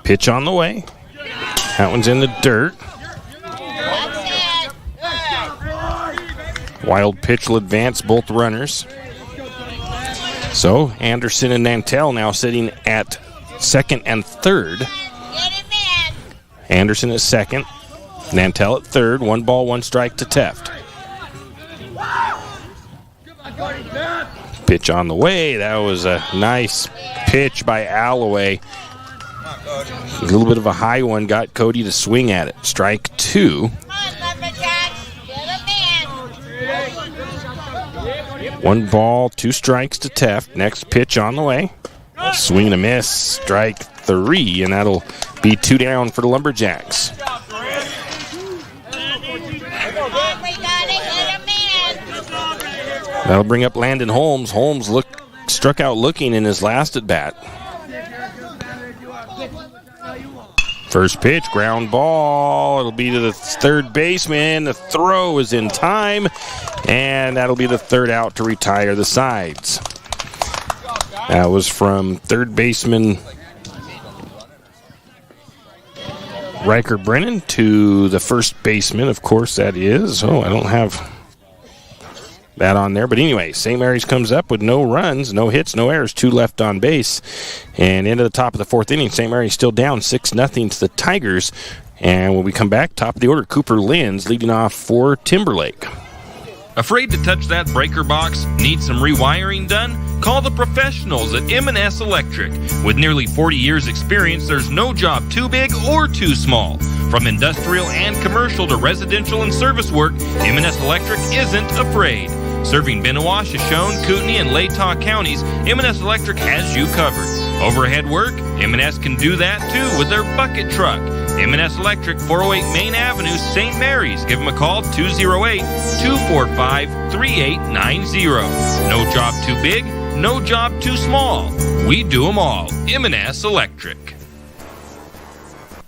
Pitch on the way. That one's in the dirt. Wild pitch will advance both runners. So Anderson and Nantel now sitting at second and third. Anderson at second. Nantel at third. 1 ball, 1 strike to Teft. Pitch on the way. That was a nice pitch by Alloway. A little bit of a high one. Got Cody to swing at it. Strike 2. 1 ball, 2 strikes to Teft. Next pitch on the way. Swing and a miss. Strike 3, and that'll be 2 down for the Lumberjacks. That'll bring up Landon Holmes. Holmes struck out looking in his last at bat. First pitch, ground ball. It'll be to the third baseman. The throw is in time, and that'll be the third out to retire the sides. That was from third baseman Riker Brennan to the first baseman, of course, that is. Oh, I don't have that on there. But anyway, St. Mary's comes up with no runs, no hits, no errors, 2 left on base. And into the top of the 4th inning, St. Mary's still down 6-0 to the Tigers. And when we come back, top of the order, Cooper Linz leading off for Timberlake. Afraid to touch that breaker box? Need some rewiring done? Call the professionals at M&S Electric. With nearly 40 years experience, there's no job too big or too small. From industrial and commercial to residential and service work, M&S Electric isn't afraid. Serving Bennewash, Shoshone, Kootenai, and Latah counties, M&S Electric has you covered. Overhead work? M&S can do that too with their bucket truck. M&S Electric, 408 Main Avenue, St. Mary's. Give them a call, 208-245-3890. No job too big, no job too small. We do them all. M&S Electric.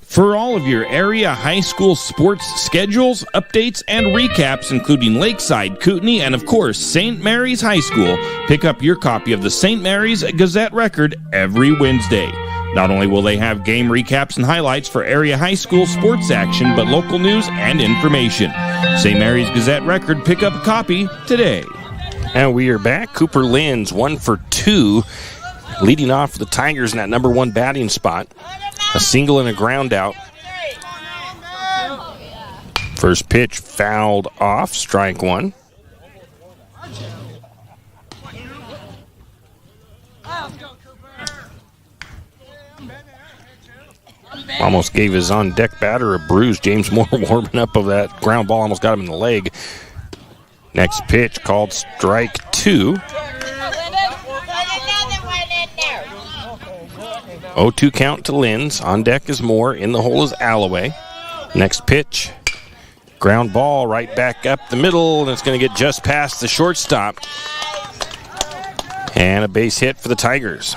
For all of your area high school sports schedules, updates, and recaps, including Lakeside, Kootenai, and of course, St. Mary's High School, pick up your copy of the St. Mary's Gazette Record every Wednesday. Not only will they have game recaps and highlights for area high school sports action, but local news and information. St. Mary's Gazette Record, pick up a copy today. And we are back. Cooper Linz, 1 for 2, leading off for the Tigers in that number 1 batting spot. A single and a ground out. First pitch fouled off, strike 1. Almost gave his on-deck batter a bruise. James Moore warming up of that ground ball. Almost got him in the leg. Next pitch called strike 2. 0-2 count to Linz. On deck is Moore. In the hole is Alloway. Next pitch. Ground ball right back up the middle, and it's going to get just past the shortstop. And a base hit for the Tigers.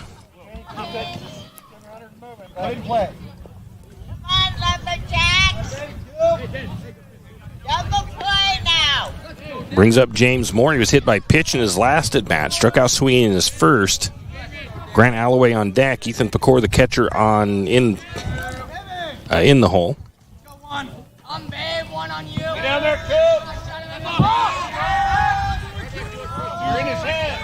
Brings up James Moore. He was hit by pitch in his last at bat. Struck out Sweeney in his first. Grant Alloway on deck. Ethan Pecor, the catcher, in the hole. Get down there, kid. You're in his head.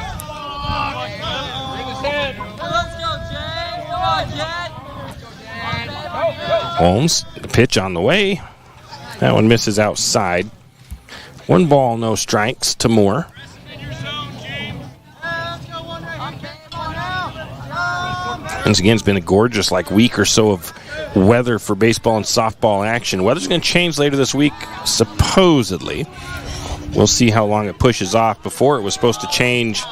You're in his head. Let's go, Jay. Come on, Jay. Holmes, the pitch on the way. That one misses outside. 1 ball, no strikes to Moore. Once again, it's been a gorgeous week or so of weather for baseball and softball action. Weather's going to change later this week, supposedly. We'll see how long it pushes off. Before, it was supposed to change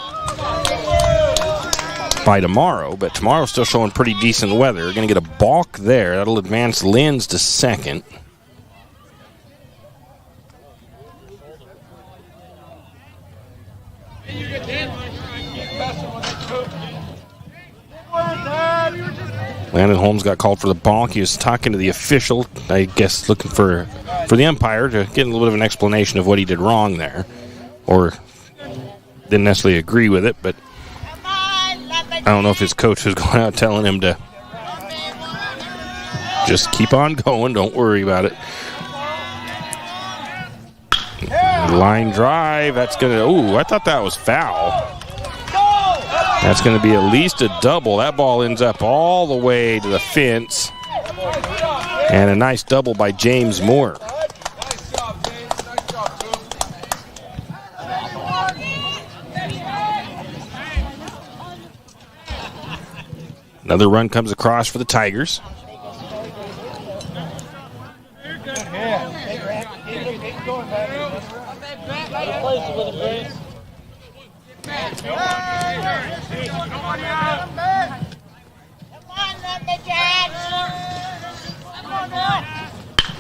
by tomorrow, but tomorrow's still showing pretty decent weather. We're going to get a balk there. That'll advance Linz to second. Landon Holmes got called for the balk. He was talking to the official, I guess looking for the umpire to get a little bit of an explanation of what he did wrong there. Or didn't necessarily agree with it, but I don't know if his coach was going out telling him to just keep on going. Don't worry about it. Line drive. That's going to, ooh, I thought that was foul. That's going to be at least a double. That ball ends up all the way to the fence. And a nice double by James Moore. Another run comes across for the Tigers.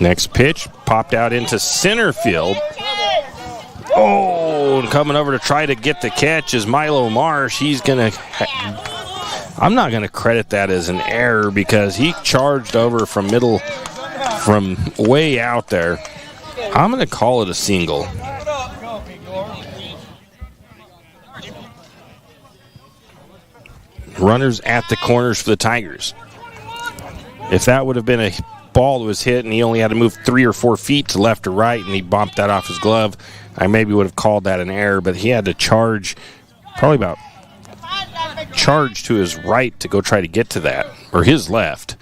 Next pitch popped out into center field. Oh, and coming over to try to get the catch is Milo Marsh. He's going to... I'm not going to credit that as an error because he charged over from way out there. I'm going to call it a single. Runners at the corners for the Tigers. If that would have been a ball that was hit and he only had to move 3 or 4 feet to left or right and he bumped that off his glove, I maybe would have called that an error, but he had to charge charge to his right to go try to get to that, or his left,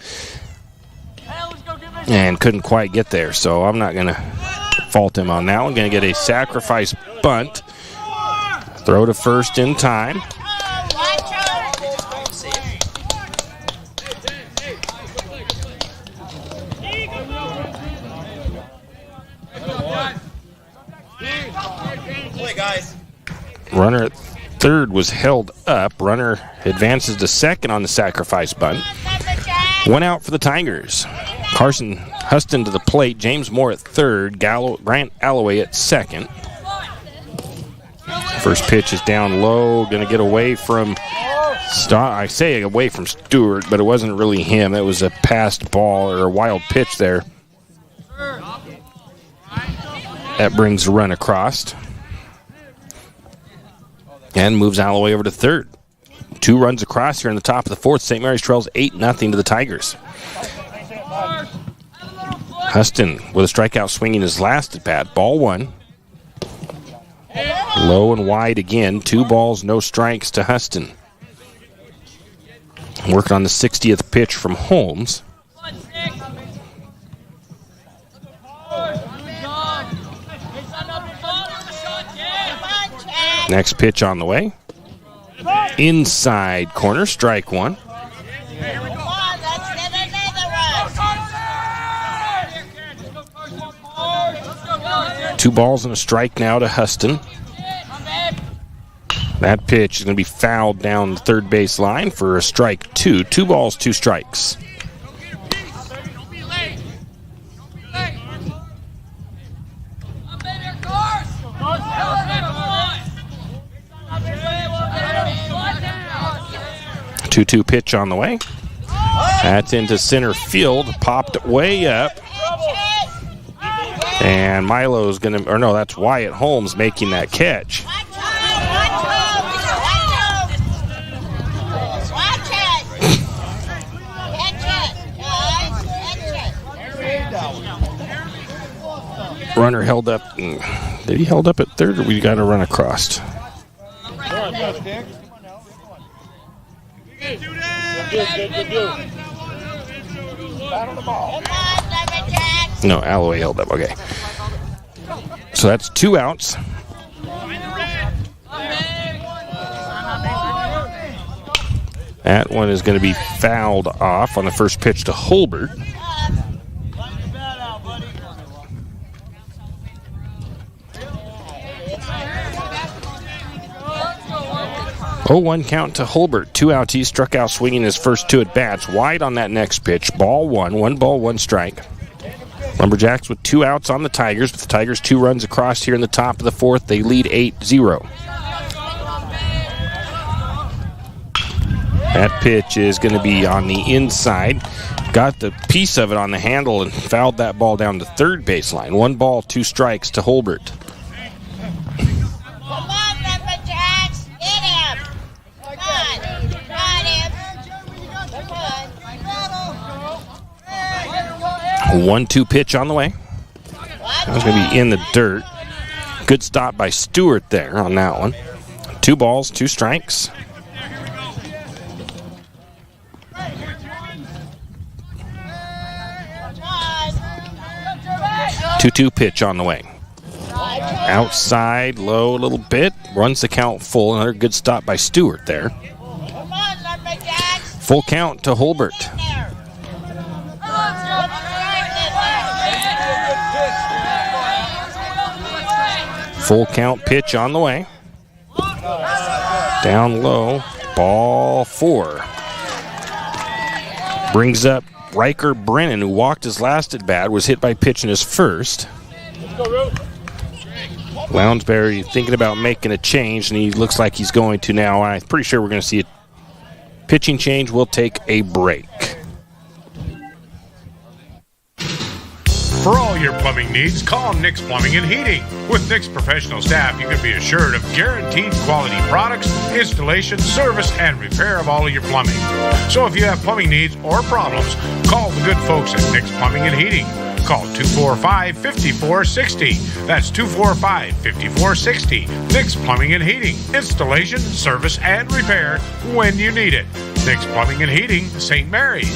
and couldn't quite get there. So I'm not going to fault him on that one. Going to get a sacrifice bunt. Throw to first in time. Runner at third was held up. Runner advances to second on the sacrifice bunt. 1 out for the Tigers. Carson Huston to the plate. James Moore at third. Grant Alloway at second. First pitch is down low. Going to get away from away from Stewart, but it wasn't really him. It was a passed ball or a wild pitch there. That brings the run across. And moves Alloway over to third. 2 runs across here in the top of the fourth. St. Mary's trails 8-0 to the Tigers. Huston with a strikeout swinging his last at bat. Ball 1. Low and wide again. 2 balls, no strikes to Huston. Working on the 60th pitch from Holmes. Next pitch on the way. Inside corner, strike 1. Two balls and a strike now to Huston. That pitch is going to be fouled down the third base line for a strike 2. 2 balls, 2 strikes. Two pitch on the way. That's into center field. Popped way up. And Milo's going to, or no, that's Wyatt Holmes making that catch. Runner held up. Did he held up at third, or we got to run across? No, Alloway held up. Okay. So that's 2 outs. That one is going to be fouled off on the first pitch to Holbert. 0-1 count to Holbert. 2 outs. He struck out swinging his first 2 at-bats. Wide on that next pitch. Ball 1. 1 ball, 1 strike. Lumberjacks with 2 outs on the Tigers. With the Tigers 2 runs across here in the top of the fourth, they lead 8-0. That pitch is going to be on the inside. Got the piece of it on the handle and fouled that ball down to third baseline. 1 ball, 2 strikes to Holbert. 1-2 pitch on the way. That's going to be in the dirt. Good stop by Stewart there on that one. 2 balls, 2 strikes. Two pitch on the way. Outside, low a little bit. Runs the count full. Another good stop by Stewart there. Full count to Holbert. Full count pitch on the way. Down low. Ball 4. Brings up Riker Brennan, who walked his last at bat, was hit by pitch in his first. Lounsbury thinking about making a change, and he looks like he's going to now. I'm pretty sure we're going to see a pitching change. We'll take a break. For all your plumbing needs, call Nick's Plumbing and Heating. With Nick's professional staff, you can be assured of guaranteed quality products, installation, service, and repair of all of your plumbing. So if you have plumbing needs or problems, call the good folks at Nick's Plumbing and Heating. Call 245-5460. That's 245-5460. Nick's Plumbing and Heating. Installation, service, and repair when you need it. Nick's Plumbing and Heating, St. Mary's.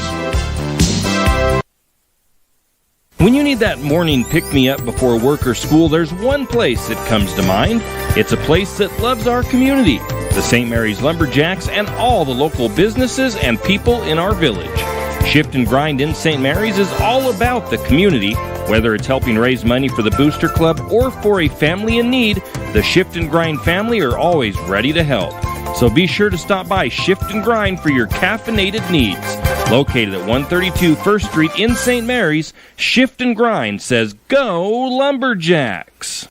When you need that morning pick-me-up before work or school, there's one place that comes to mind. It's a place that loves our community, the St. Mary's Lumberjacks, and all the local businesses and people in our village. Shift and Grind in St. Mary's is all about the community. Whether it's helping raise money for the Booster Club or for a family in need, the Shift and Grind family are always ready to help. So be sure to stop by Shift and Grind for your caffeinated needs. Located at 132 First Street in St. Mary's, Shift and Grind says, "Go Lumberjacks!"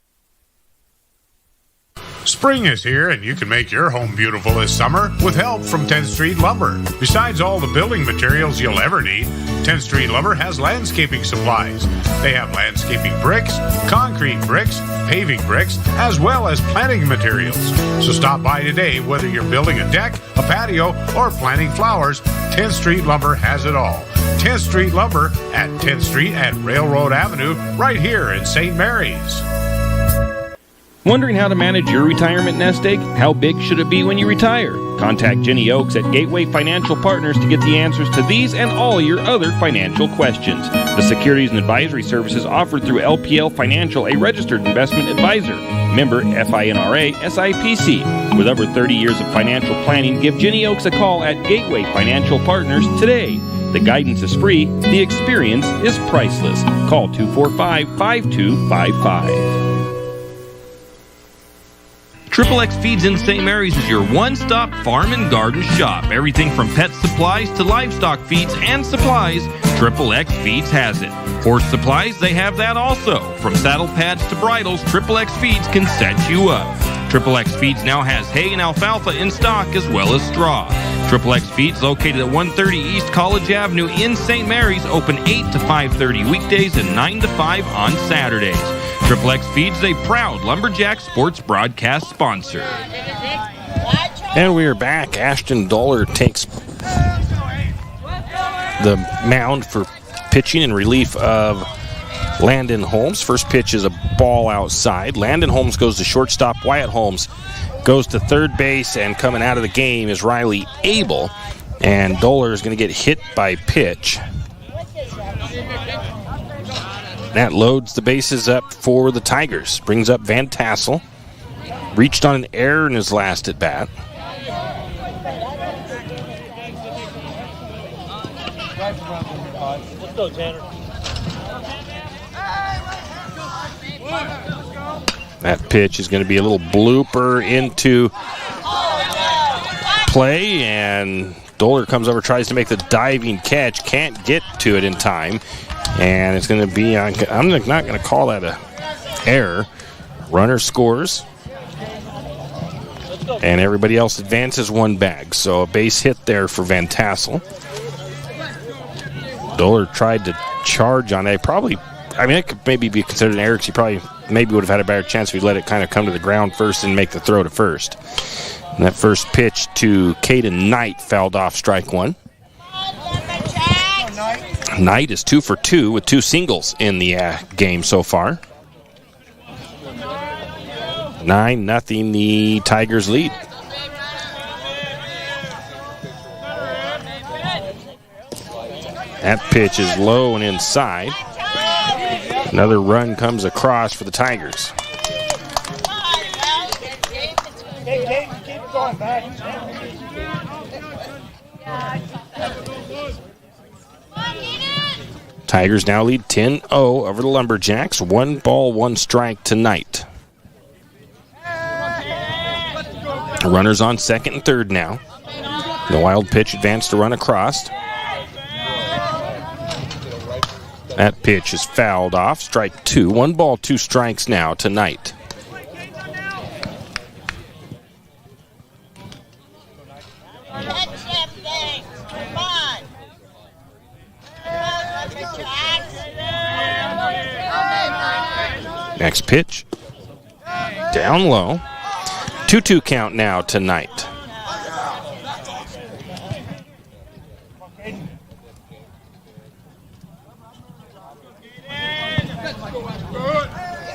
Spring is here, and you can make your home beautiful this summer with help from 10th Street Lumber. Besides all the building materials you'll ever need, 10th Street Lumber has landscaping supplies. They have landscaping bricks, concrete bricks, paving bricks, as well as planting materials. So stop by today, whether you're building a deck, a patio, or planting flowers, 10th Street Lumber has it all. 10th Street Lumber at 10th Street and Railroad Avenue, right here in St. Mary's. Wondering how to manage your retirement nest egg? How big should it be when you retire? Contact Jenny Oakes at Gateway Financial Partners to get the answers to these and all your other financial questions. The securities and advisory services offered through LPL Financial, a registered investment advisor. Member FINRA SIPC. With over 30 years of financial planning, give Jenny Oakes a call at Gateway Financial Partners today. The guidance is free. The experience is priceless. Call 245-5255. Triple X Feeds in St. Mary's is your one-stop farm and garden shop. Everything from pet supplies to livestock feeds and supplies, Triple X Feeds has it. Horse supplies, they have that also. From saddle pads to bridles, Triple X Feeds can set you up. Triple X Feeds now has hay and alfalfa in stock as well as straw. Triple X Feeds, located at 130 East College Avenue in St. Mary's, open 8 to 5:30 weekdays and 9 to 5 on Saturdays. Triple X Feeds, a proud Lumberjack sports broadcast sponsor. And we are back. Ashton Dollar takes the mound for pitching in relief of Landon Holmes. First pitch is a ball outside. Landon Holmes goes to shortstop. Wyatt Holmes goes to third base, and coming out of the game is Riley Abel. And Dollar is going to get hit by pitch. That loads the bases up for the Tigers. Brings up Van Tassel. Reached on an error in his last at bat. Let's go, Tanner. That pitch is going to be a little blooper into play, and Dollar comes over, tries to make the diving catch, can't get to it in time, and it's going to be, I'm not going to call that a error. Runner scores, and everybody else advances one bag, so a base hit there for Van Tassel. Dollar tried to charge on it. It could maybe be considered an error because he probably maybe would have had a better chance if he let it kind of come to the ground first and make the throw to first. And that first pitch to Caden Knight fouled off strike one. Knight is 2 for 2 with 2 singles in the game so far. 9-0, the Tigers lead. That pitch is low and inside. Another run comes across for the Tigers. Tigers now lead 10-0 over the Lumberjacks. 1 ball, 1 strike tonight. Runners on second and third now. The wild pitch advanced to run across. That pitch is fouled off. Strike 2. 1 ball, 2 strikes now tonight. Next pitch. Down low. 2-2 count now tonight.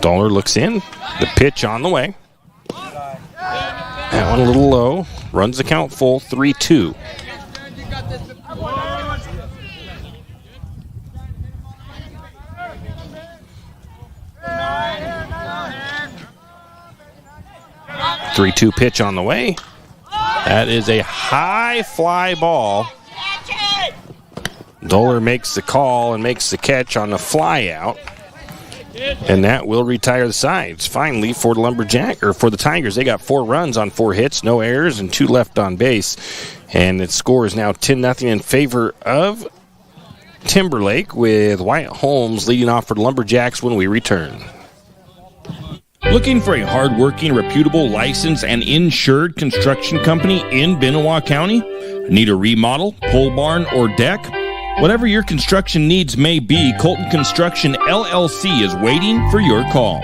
Dollar looks in. The pitch on the way. That one a little low. Runs the count full. 3-2. Three-two pitch on the way. That is a high fly ball. Dollar makes the call and makes the catch on the fly out. And that will retire the sides. Finally, for the for the Tigers, they got 4 runs on 4 hits, no errors, and 2 left on base. And the score is now 10-0 in favor of Timberlake, with Wyatt Holmes leading off for the Lumberjacks when we return. Looking for a hard-working, reputable, licensed, and insured construction company in Benoit County? Need a remodel, pole barn, or deck? Whatever your construction needs may be, Colton Construction LLC is waiting for your call.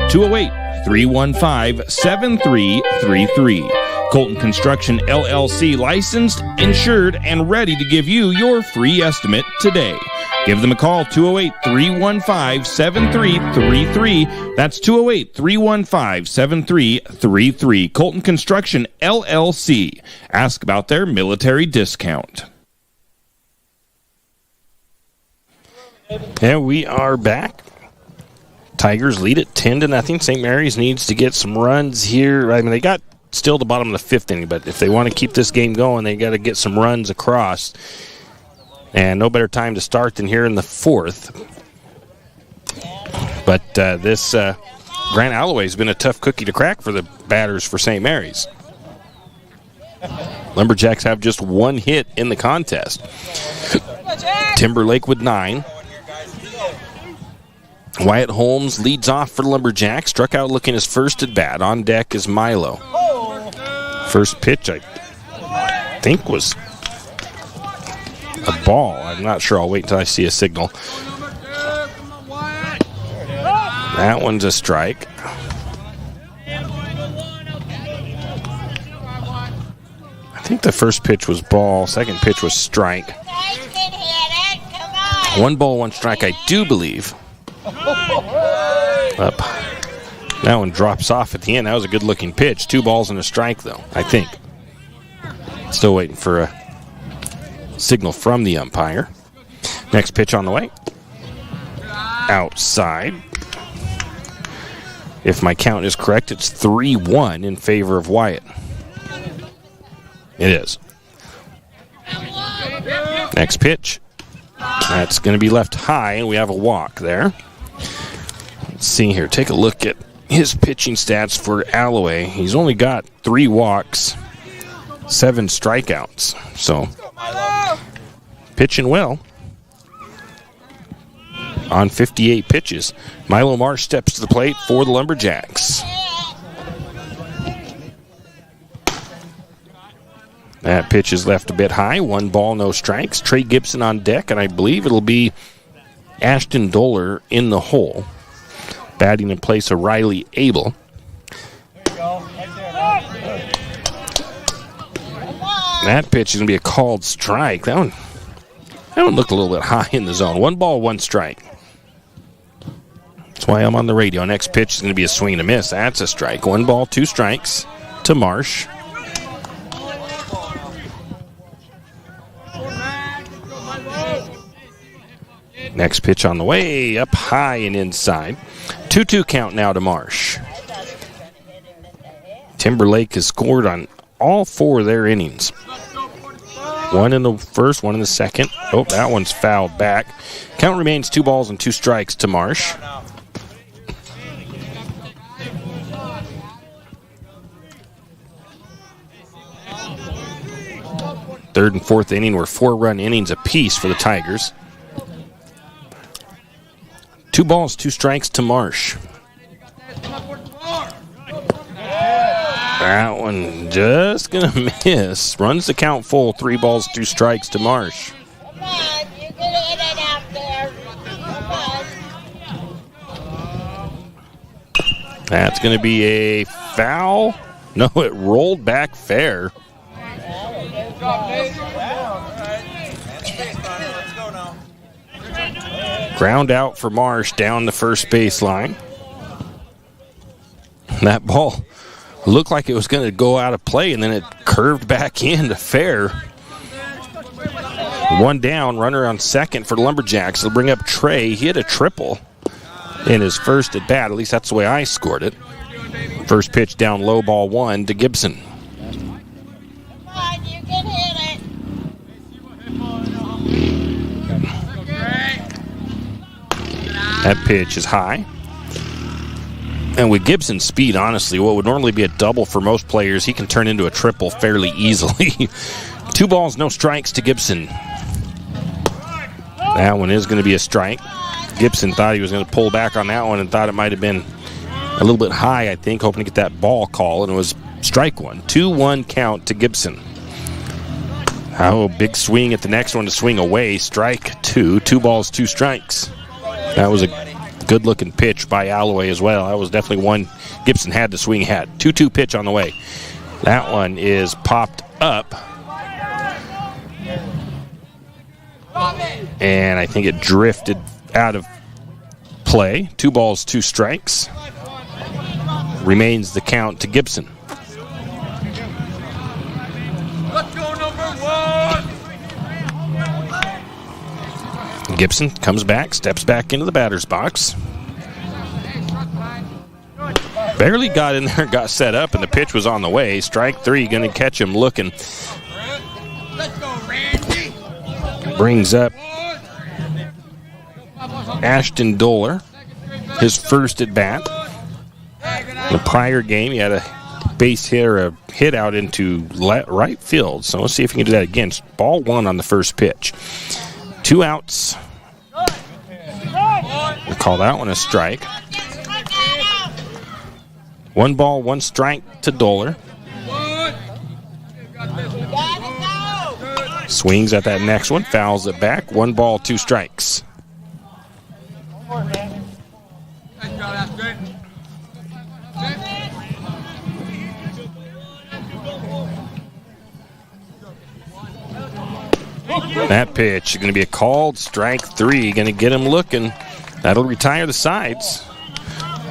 208-315-7333. Colton Construction LLC, licensed, insured, and ready to give you your free estimate today. Give them a call, 208-315-7333. That's 208-315-7333. Colton Construction LLC. Ask about their military discount. And we are back. Tigers lead it 10-0. St. Mary's needs to get some runs here. I mean, they got still the bottom of the 5th inning, but if they want to keep this game going, they got to get some runs across. And no better time to start than here in the 4th. But this Grant Alloway has been a tough cookie to crack for the batters for St. Mary's. Lumberjacks have just 1 hit in the contest. Timberlake with 9. Wyatt Holmes leads off for the Lumberjacks. Struck out looking his first at bat. On deck is Milo. First pitch, I think, was a ball. I'm not sure. I'll wait until I see a signal. That one's a strike. I think the first pitch was ball. Second pitch was strike. 1 ball, 1 strike, I do believe. Up. That one drops off at the end. That was a good-looking pitch. 2 balls and a strike, though, I think. Still waiting for a signal from the umpire. Next pitch on the way. Outside. If my count is correct, it's 3-1 in favor of Wyatt. It is. Next pitch. That's going to be left high, and we have a walk there. Let's see here. Take a look at his pitching stats for Alloway. He's only got 3 walks, 7 strikeouts. So, pitching well on 58 pitches. Milo Marsh steps to the plate for the Lumberjacks. That pitch is left a bit high. 1 ball, no strikes. Trey Gibson on deck, and I believe it'll be Ashton Doler in the hole, batting in place of Riley Abel. That pitch is going to be a called strike. That one That one looked a little bit high in the zone. 1 ball, 1 strike. That's why I'm on the radio. Next pitch is going to be a swing and a miss. That's a strike. 1 ball, 2 strikes to Marsh. Next pitch on the way, up high and inside. 2-2 count now to Marsh. Timberlake has scored on all 4 of their innings. 1 in the first, 1 in the second. Oh, that one's fouled back. Count remains 2 balls and 2 strikes to Marsh. Third and fourth inning were 4-run innings apiece for the Tigers. 2 balls, 2 strikes to Marsh. That one just going to miss. Runs the count full. 3 balls, 2 strikes to Marsh. Come on, you can hit it out there. Come on. That's going to be a foul. No, it rolled back fair. Ground out for Marsh down the first baseline. That ball looked like it was going to go out of play, and then it curved back into fair. 1 down, runner on second for the Lumberjacks. They'll bring up Trey. He hit a triple in his first at bat. At least that's the way I scored it. First pitch down low, ball 1 to Gibson. Come on, you can hit it. That pitch is high. And with Gibson's speed, honestly, what would normally be a double for most players, he can turn into a triple fairly easily. 2 balls, no strikes to Gibson. That one is going to be a strike. Gibson thought he was going to pull back on that one and thought it might have been a little bit high, I think, hoping to get that ball call, and it was strike 1. 2-1 count to Gibson. Oh, big swing at the next one to swing away. Strike 2. 2 balls, 2 strikes. That was a good-looking pitch by Alloway as well. That was definitely one Gibson had to swing at. 2-2 pitch on the way. That one is popped up. And I think it drifted out of play. 2 balls, 2 strikes. Remains the count to Gibson. Let's go, number 1. Gibson comes back, steps back into the batter's box. Barely got in there, got set up, and the pitch was on the way. Strike 3, going to catch him looking. Let's go, Randy. Brings up Ashton Doler, his first at bat. In the prior game, he had a base hit or a hit out into right field. So let's see if he can do that again. Ball 1 on the first pitch. 2 outs. We'll call that one a strike. 1 ball, 1 strike to Doler. Swings at that next one, fouls it back. 1 ball, 2 strikes. That pitch is going to be a called strike 3. Going to get him looking. That'll retire the sides.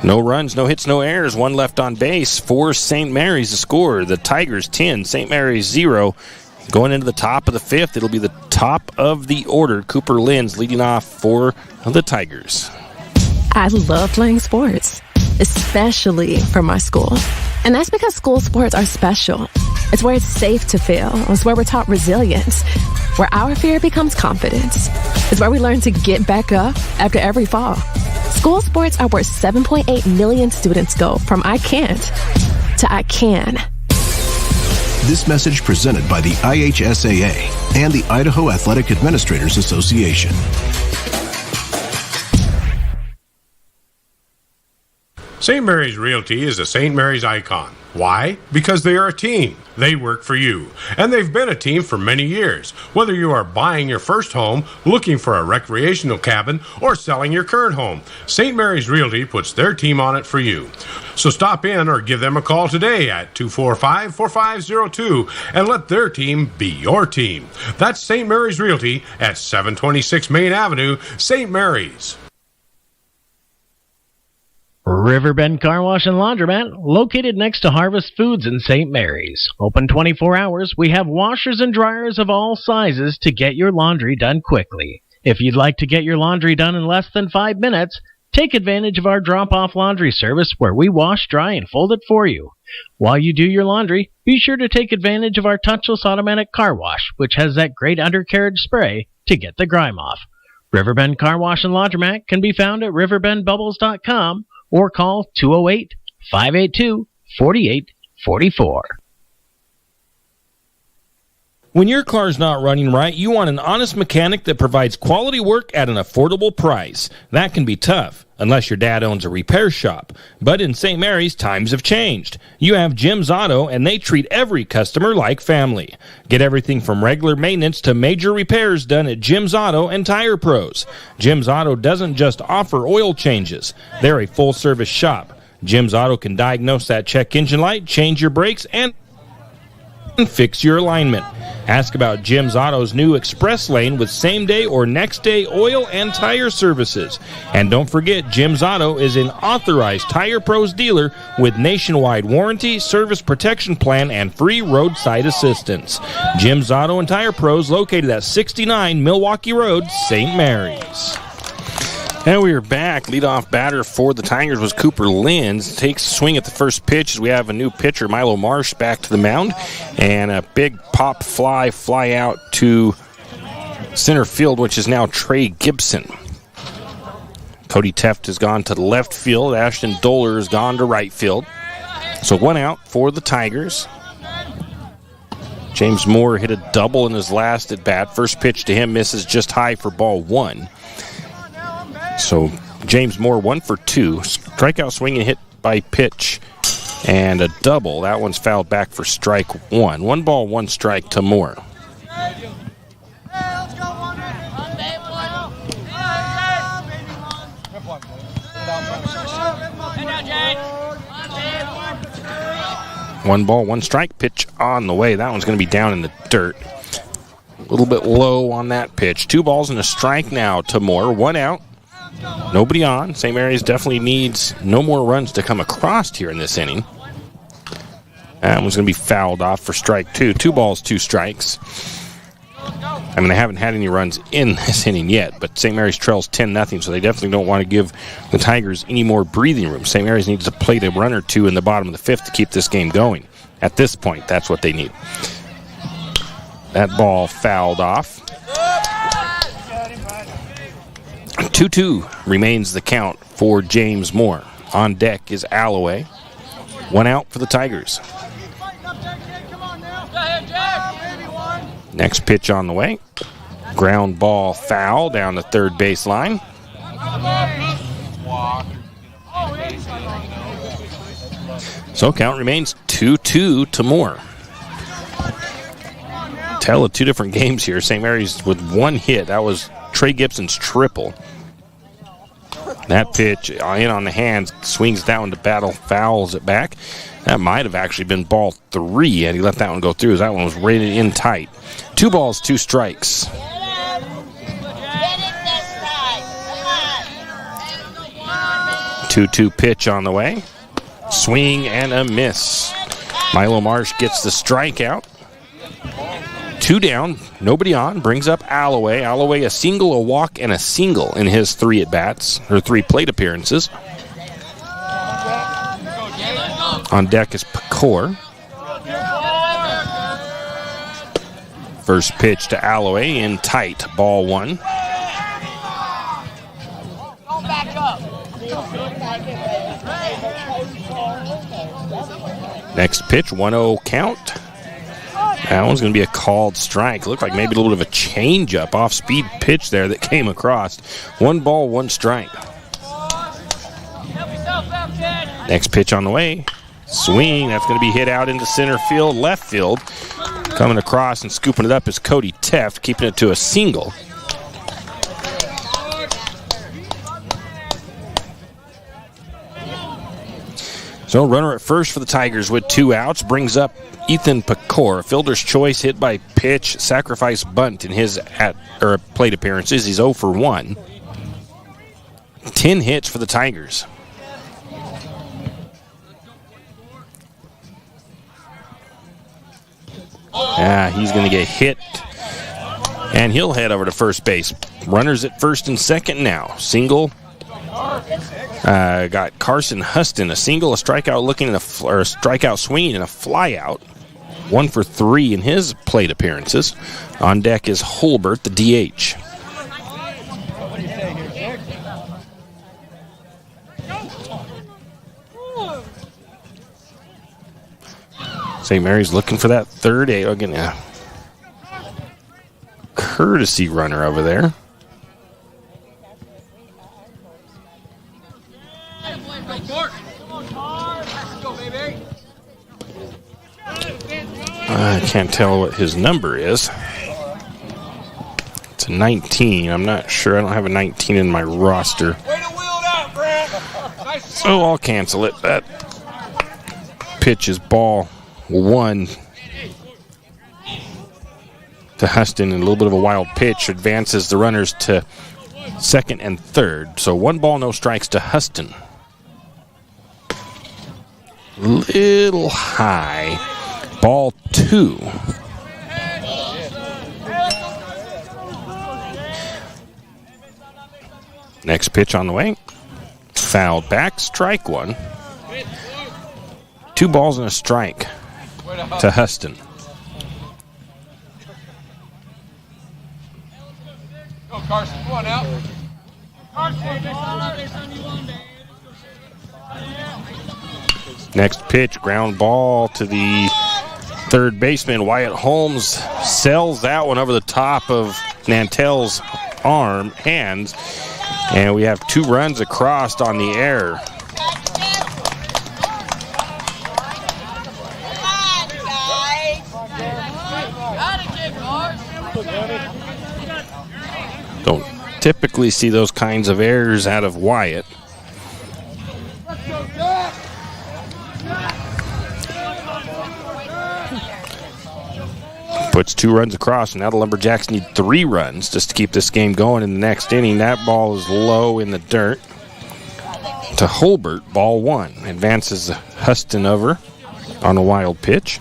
No runs, no hits, no errors. 1 left on base for St. Mary's to score. The Tigers 10, St. Mary's 0. Going into the top of the 5th, it'll be the top of the order. Cooper Lynn's leading off for the Tigers. I love playing sports, especially for my school. And that's because school sports are special. It's where it's safe to fail. It's where we're taught resilience, where our fear becomes confidence. It's where we learn to get back up after every fall. School sports are where 7.8 million students go from I can't to I can. This message presented by the IHSAA and the Idaho Athletic Administrators Association. St. Mary's Realty is a St. Mary's icon. Why? Because they are a team. They work for you. And they've been a team for many years. Whether you are buying your first home, looking for a recreational cabin, or selling your current home, St. Mary's Realty puts their team on it for you. So stop in or give them a call today at 245-4502 and let their team be your team. That's St. Mary's Realty at 726 Main Avenue, St. Mary's. Riverbend Car Wash and Laundromat, located next to Harvest Foods in St. Mary's. Open 24 hours, we have washers and dryers of all sizes to get your laundry done quickly. If you'd like to get your laundry done in less than 5 minutes, take advantage of our drop-off laundry service where we wash, dry, and fold it for you. While you do your laundry, be sure to take advantage of our touchless automatic car wash, which has that great undercarriage spray to get the grime off. Riverbend Car Wash and Laundromat can be found at riverbendbubbles.com or call 208-582-4844. When your car's not running right, you want an honest mechanic that provides quality work at an affordable price. That can be tough, unless your dad owns a repair shop. But in St. Mary's, times have changed. You have Jim's Auto, and they treat every customer like family. Get everything from regular maintenance to major repairs done at Jim's Auto and Tire Pros. Jim's Auto doesn't just offer oil changes. They're a full-service shop. Jim's Auto can diagnose that check engine light, change your brakes, and fix your alignment. Ask about Jim's Auto's new express lane with same-day or next-day oil and tire services. And don't forget, Jim's Auto is an authorized Tire Pros dealer with nationwide warranty, service protection plan, and free roadside assistance. Jim's Auto and Tire Pros located at 69 Milwaukee Road, St. Mary's. And we are back. Leadoff batter for the Tigers was Cooper Linz. Takes a swing at the first pitch as we have a new pitcher, Milo Marsh, back to the mound. And a big pop fly out to center field, which is now Trey Gibson. Cody Teft has gone to left field. Ashton Doler has gone to right field. So 1 out for the Tigers. James Moore hit a double in his last at bat. First pitch to him misses just high for ball 1. So James Moore 1 for 2. Strikeout swing and hit by pitch and a double. That one's fouled back for strike 1. 1 ball, 1 strike to Moore. One ball, 1 strike. Pitch on the way. That one's going to be down in the dirt. A little bit low on that pitch. 2 balls and a strike now to Moore. 1 out. Nobody on. St. Mary's definitely needs no more runs to come across here in this inning. That one's going to be fouled off for strike 2. 2 balls, 2 strikes. I mean, they haven't had any runs in this inning yet, but St. Mary's trails 10-0, so they definitely don't want to give the Tigers any more breathing room. St. Mary's needs to plate a run or 2 in the bottom of the 5th to keep this game going. At this point, that's what they need. That ball fouled off. 2-2 remains the count for James Moore. On deck is Alloway. 1 out for the Tigers. Next pitch on the way. Ground ball foul down the third baseline. So count remains 2-2 to Moore. Tell of 2 different games here. St. Mary's with 1 hit. That was Trey Gibson's triple. That pitch in on the hands, swings down to battle, fouls it back. That might have actually been ball 3 had he let that one go through, as that one was rated in tight. 2 balls, 2 strikes. 2-2 pitch on the way. Swing and a miss. Milo Marsh gets the strikeout. 2 down, nobody on, brings up Alloway. Alloway a single, a walk, and a single in his 3 at-bats, or 3 plate appearances. On deck is Pecor. First pitch to Alloway in tight, ball 1. Next pitch, 1-0 count. That one's going to be a called strike. Looked like maybe a little bit of a change-up, off-speed pitch there that came across. 1 ball, 1 strike. Next pitch on the way. Swing. That's going to be hit out into center field, left field. Coming across and scooping it up is Cody Teft, keeping it to a single. So runner at first for the Tigers with 2 outs. Brings up Ethan Pecor. Fielder's choice, hit by pitch, sacrifice bunt in his plate appearances. He's 0 for 1. 10 hits for the Tigers. He's going to get hit, and he'll head over to first base. Runners at first and second now. Single. Got Carson Huston, a single, a strikeout a strikeout swinging, and a fly out. 1 for 3 in his plate appearances. On deck is Holbert, the DH. St. Mary's looking for that third again. Courtesy runner over there. I can't tell what his number is. It's a 19. I'm not sure. I don't have a 19 in my roster. So I'll cancel it. That pitch is ball 1 to Huston, and a little bit of a wild pitch advances the runners to second and third. So 1 ball, no strikes to Huston. Little high. Ball 2. Next pitch on the way. Fouled back, strike 1. 2 balls and a strike to Huston. Go, Carson. Come on out. Next pitch, ground ball to the third baseman. Wyatt Holmes sells that one over the top of Nantel's hands. And we have 2 runs across on the air. Don't typically see those kinds of errors out of Wyatt. Puts 2 runs across, and now the Lumberjacks need 3 runs just to keep this game going in the next inning. That ball is low in the dirt to Holbert, ball 1. Advances Huston over on a wild pitch.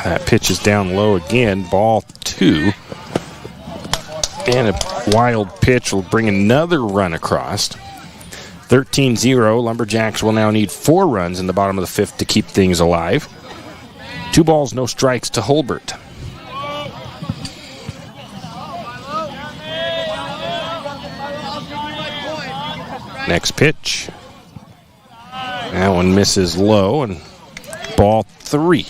That pitch is down low again, ball 2. And a wild pitch will bring another run across. 13-0. Lumberjacks will now need 4 runs in the bottom of the 5th to keep things alive. 2 balls, no strikes to Holbert. Next pitch. That one misses low, and ball 3.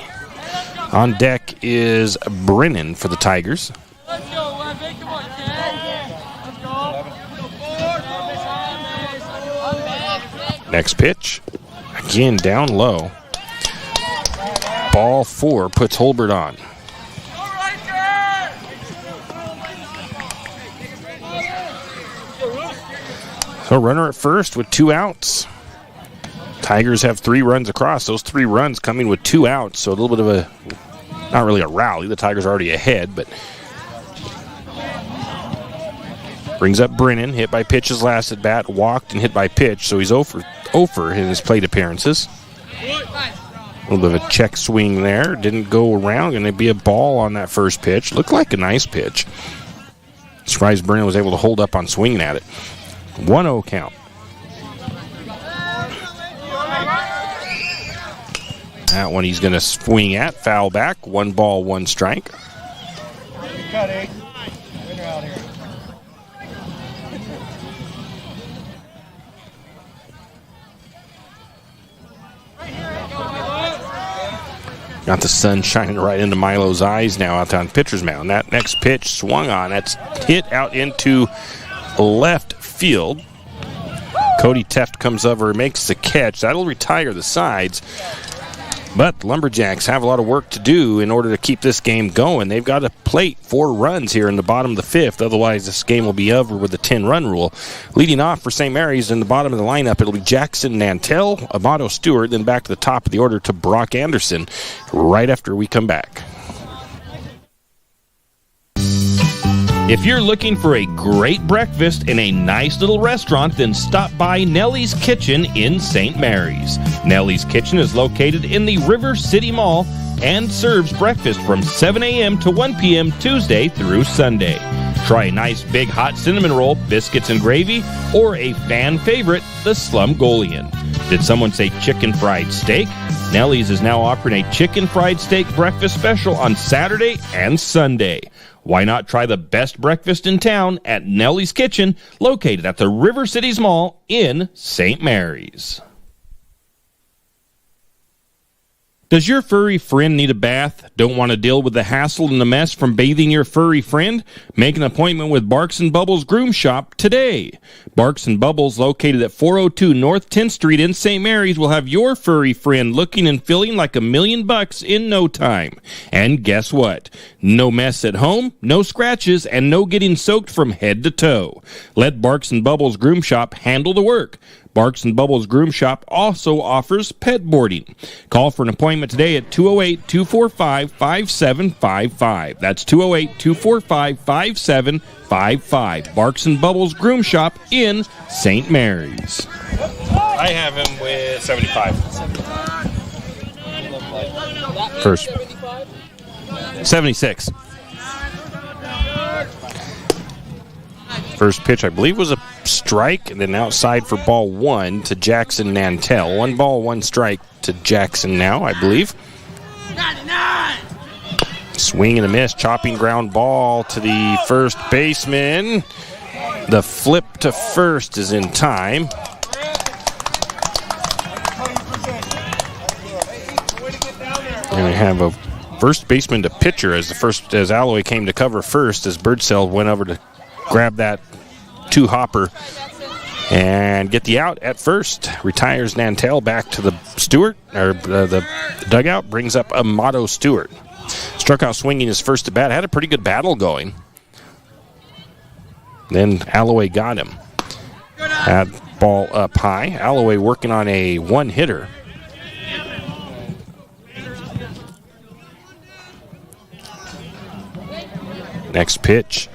On deck is Brennan for the Tigers. Next pitch, again down low. Ball 4 puts Holbert on. So runner at first with 2 outs. Tigers have 3 runs across. Those 3 runs coming with 2 outs, so a little bit of a, not really a rally. The Tigers are already ahead, but brings up Brennan, hit by pitch his last at bat, walked and hit by pitch, so he's 0 for in his plate appearances. A little bit of a check swing there, didn't go around. Going to be a ball on that first pitch. Looked like a nice pitch. Surprised Brennan was able to hold up on swinging at it. 1-0 count. That one he's going to swing at, foul back. 1 ball, 1 strike. Got the sun shining right into Milo's eyes now out on pitcher's mound. That next pitch swung on. That's hit out into left field. Cody Teft comes over and makes the catch. That'll retire the sides. But the Lumberjacks have a lot of work to do in order to keep this game going. They've got to plate 4 runs here in the bottom of the 5th. Otherwise, this game will be over with the 10-run rule. Leading off for St. Mary's in the bottom of the lineup, it'll be Jackson Nantel, Amato Stewart, then back to the top of the order to Brock Anderson right after we come back. If you're looking for a great breakfast in a nice little restaurant, then stop by Nellie's Kitchen in St. Mary's. Nellie's Kitchen is located in the River City Mall and serves breakfast from 7 a.m. to 1 p.m. Tuesday through Sunday. Try a nice big hot cinnamon roll, biscuits and gravy, or a fan favorite, the Slumgolian. Did someone say chicken fried steak? Nellie's is now offering a chicken fried steak breakfast special on Saturday and Sunday. Why not try the best breakfast in town at Nellie's Kitchen, located at the River Cities Mall in St. Mary's? Does your furry friend need a bath? Don't want to deal with the hassle and the mess from bathing your furry friend? Make an appointment with Barks & Bubbles Groom Shop today. Barks & Bubbles, located at 402 North 10th Street in St. Mary's, will have your furry friend looking and feeling like $1,000,000 in no time. And guess what? No mess at home, no scratches, and no getting soaked from head to toe. Let Barks & Bubbles Groom Shop handle the work. Barks & Bubbles Groom Shop also offers pet boarding. Call for an appointment today at 208-245-5755. That's 208-245-5755. Barks & Bubbles Groom Shop in St. Mary's. I have him with 75. First. 76. First pitch, I believe, was a strike, and then outside for ball 1 to Jackson Nantel. 1 ball, 1 strike to Jackson now, I believe. 99. Swing and a miss, chopping ground ball to the first baseman. The flip to first is in time. And we have a first baseman to pitcher as Alloway came to cover first, as Birdsell went over to grab that 2-hopper and get the out at first. Retires Nantel back to the the dugout, brings up Amato Stewart. Struck out swinging his first at bat, had a pretty good battle going. Then Alloway got him. Had ball up high. Alloway working on a 1-hitter. Next pitch.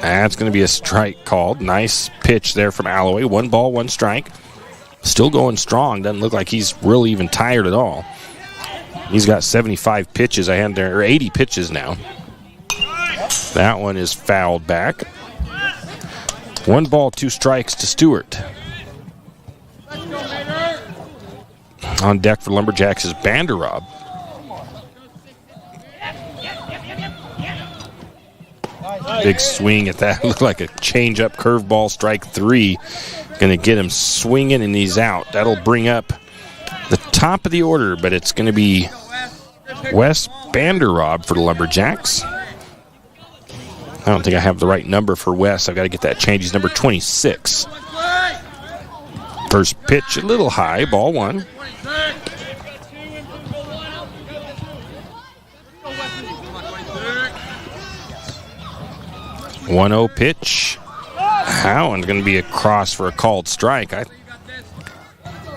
That's going to be a strike called. Nice pitch there from Alloway. 1 ball, 1 strike. Still going strong. Doesn't look like he's really even tired at all. He's got 75 pitches. I had there, or 80 pitches now. That one is fouled back. 1 ball, 2 strikes to Stewart. On deck for Lumberjacks is Banderob. Big swing at that. Looked like a change-up curveball, strike 3. Going to get him swinging, and he's out. That'll bring up the top of the order, but it's going to be Wes Banderob for the Lumberjacks. I don't think I have the right number for Wes. I've got to get that changed. He's number 26. First pitch a little high, ball 1. One-0 pitch. That one's going to be a cross for a called strike.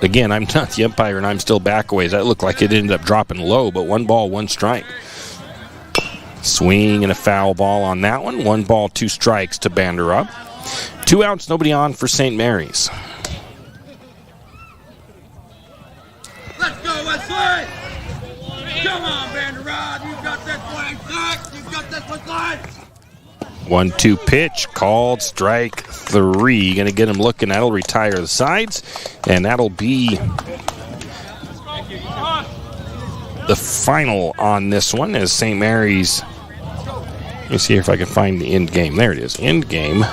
Again, I'm not the umpire, and I'm still back a ways. That looked like it ended up dropping low, but 1 ball, 1 strike. Swing and a foul ball on that one. 1 ball, 2 strikes to Banderob. 2 outs, nobody on for St. Mary's. Let's go, Wesley! Come on, Banderob. You've got this one, Zach. You've got this one, Clyde. 1-2 pitch, called strike 3. Going to get him looking. That'll retire the sides, and that'll be the final on this one as St. Mary's Let me see if I can find the end game. There it is. End game.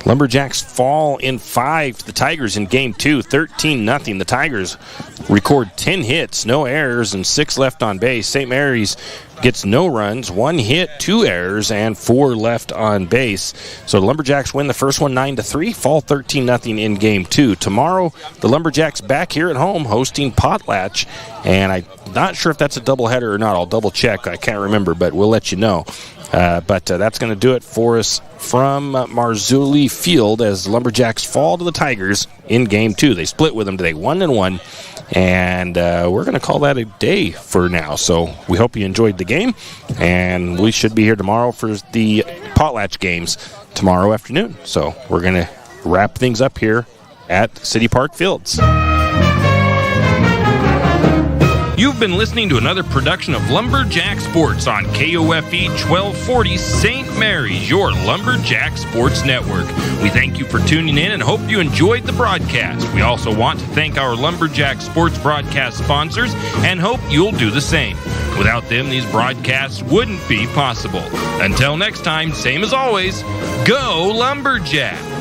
Lumberjacks fall in 5 to the Tigers in game 2, 13-0. The Tigers record 10 hits, no errors, and 6 left on base. St. Mary's gets no runs, 1 hit, 2 errors, and 4 left on base. So the Lumberjacks win the first one 9-3, fall 13-0 in game 2. Tomorrow, the Lumberjacks back here at home hosting Potlatch, and I'm not sure if that's a doubleheader or not. I'll double check. I can't remember, but we'll let you know. But that's going to do it for us from Marzulli Field as Lumberjacks fall to the Tigers in game 2. They split with them today, 1-1, and we're going to call that a day for now. So we hope you enjoyed the game, and we should be here tomorrow for the Potlatch games tomorrow afternoon. So we're going to wrap things up here at City Park Fields. You've been listening to another production of Lumberjack Sports on KOFE 1240 St. Mary's, your Lumberjack Sports Network. We thank you for tuning in and hope you enjoyed the broadcast. We also want to thank our Lumberjack Sports broadcast sponsors and hope you'll do the same. Without them, these broadcasts wouldn't be possible. Until next time, same as always, go Lumberjacks!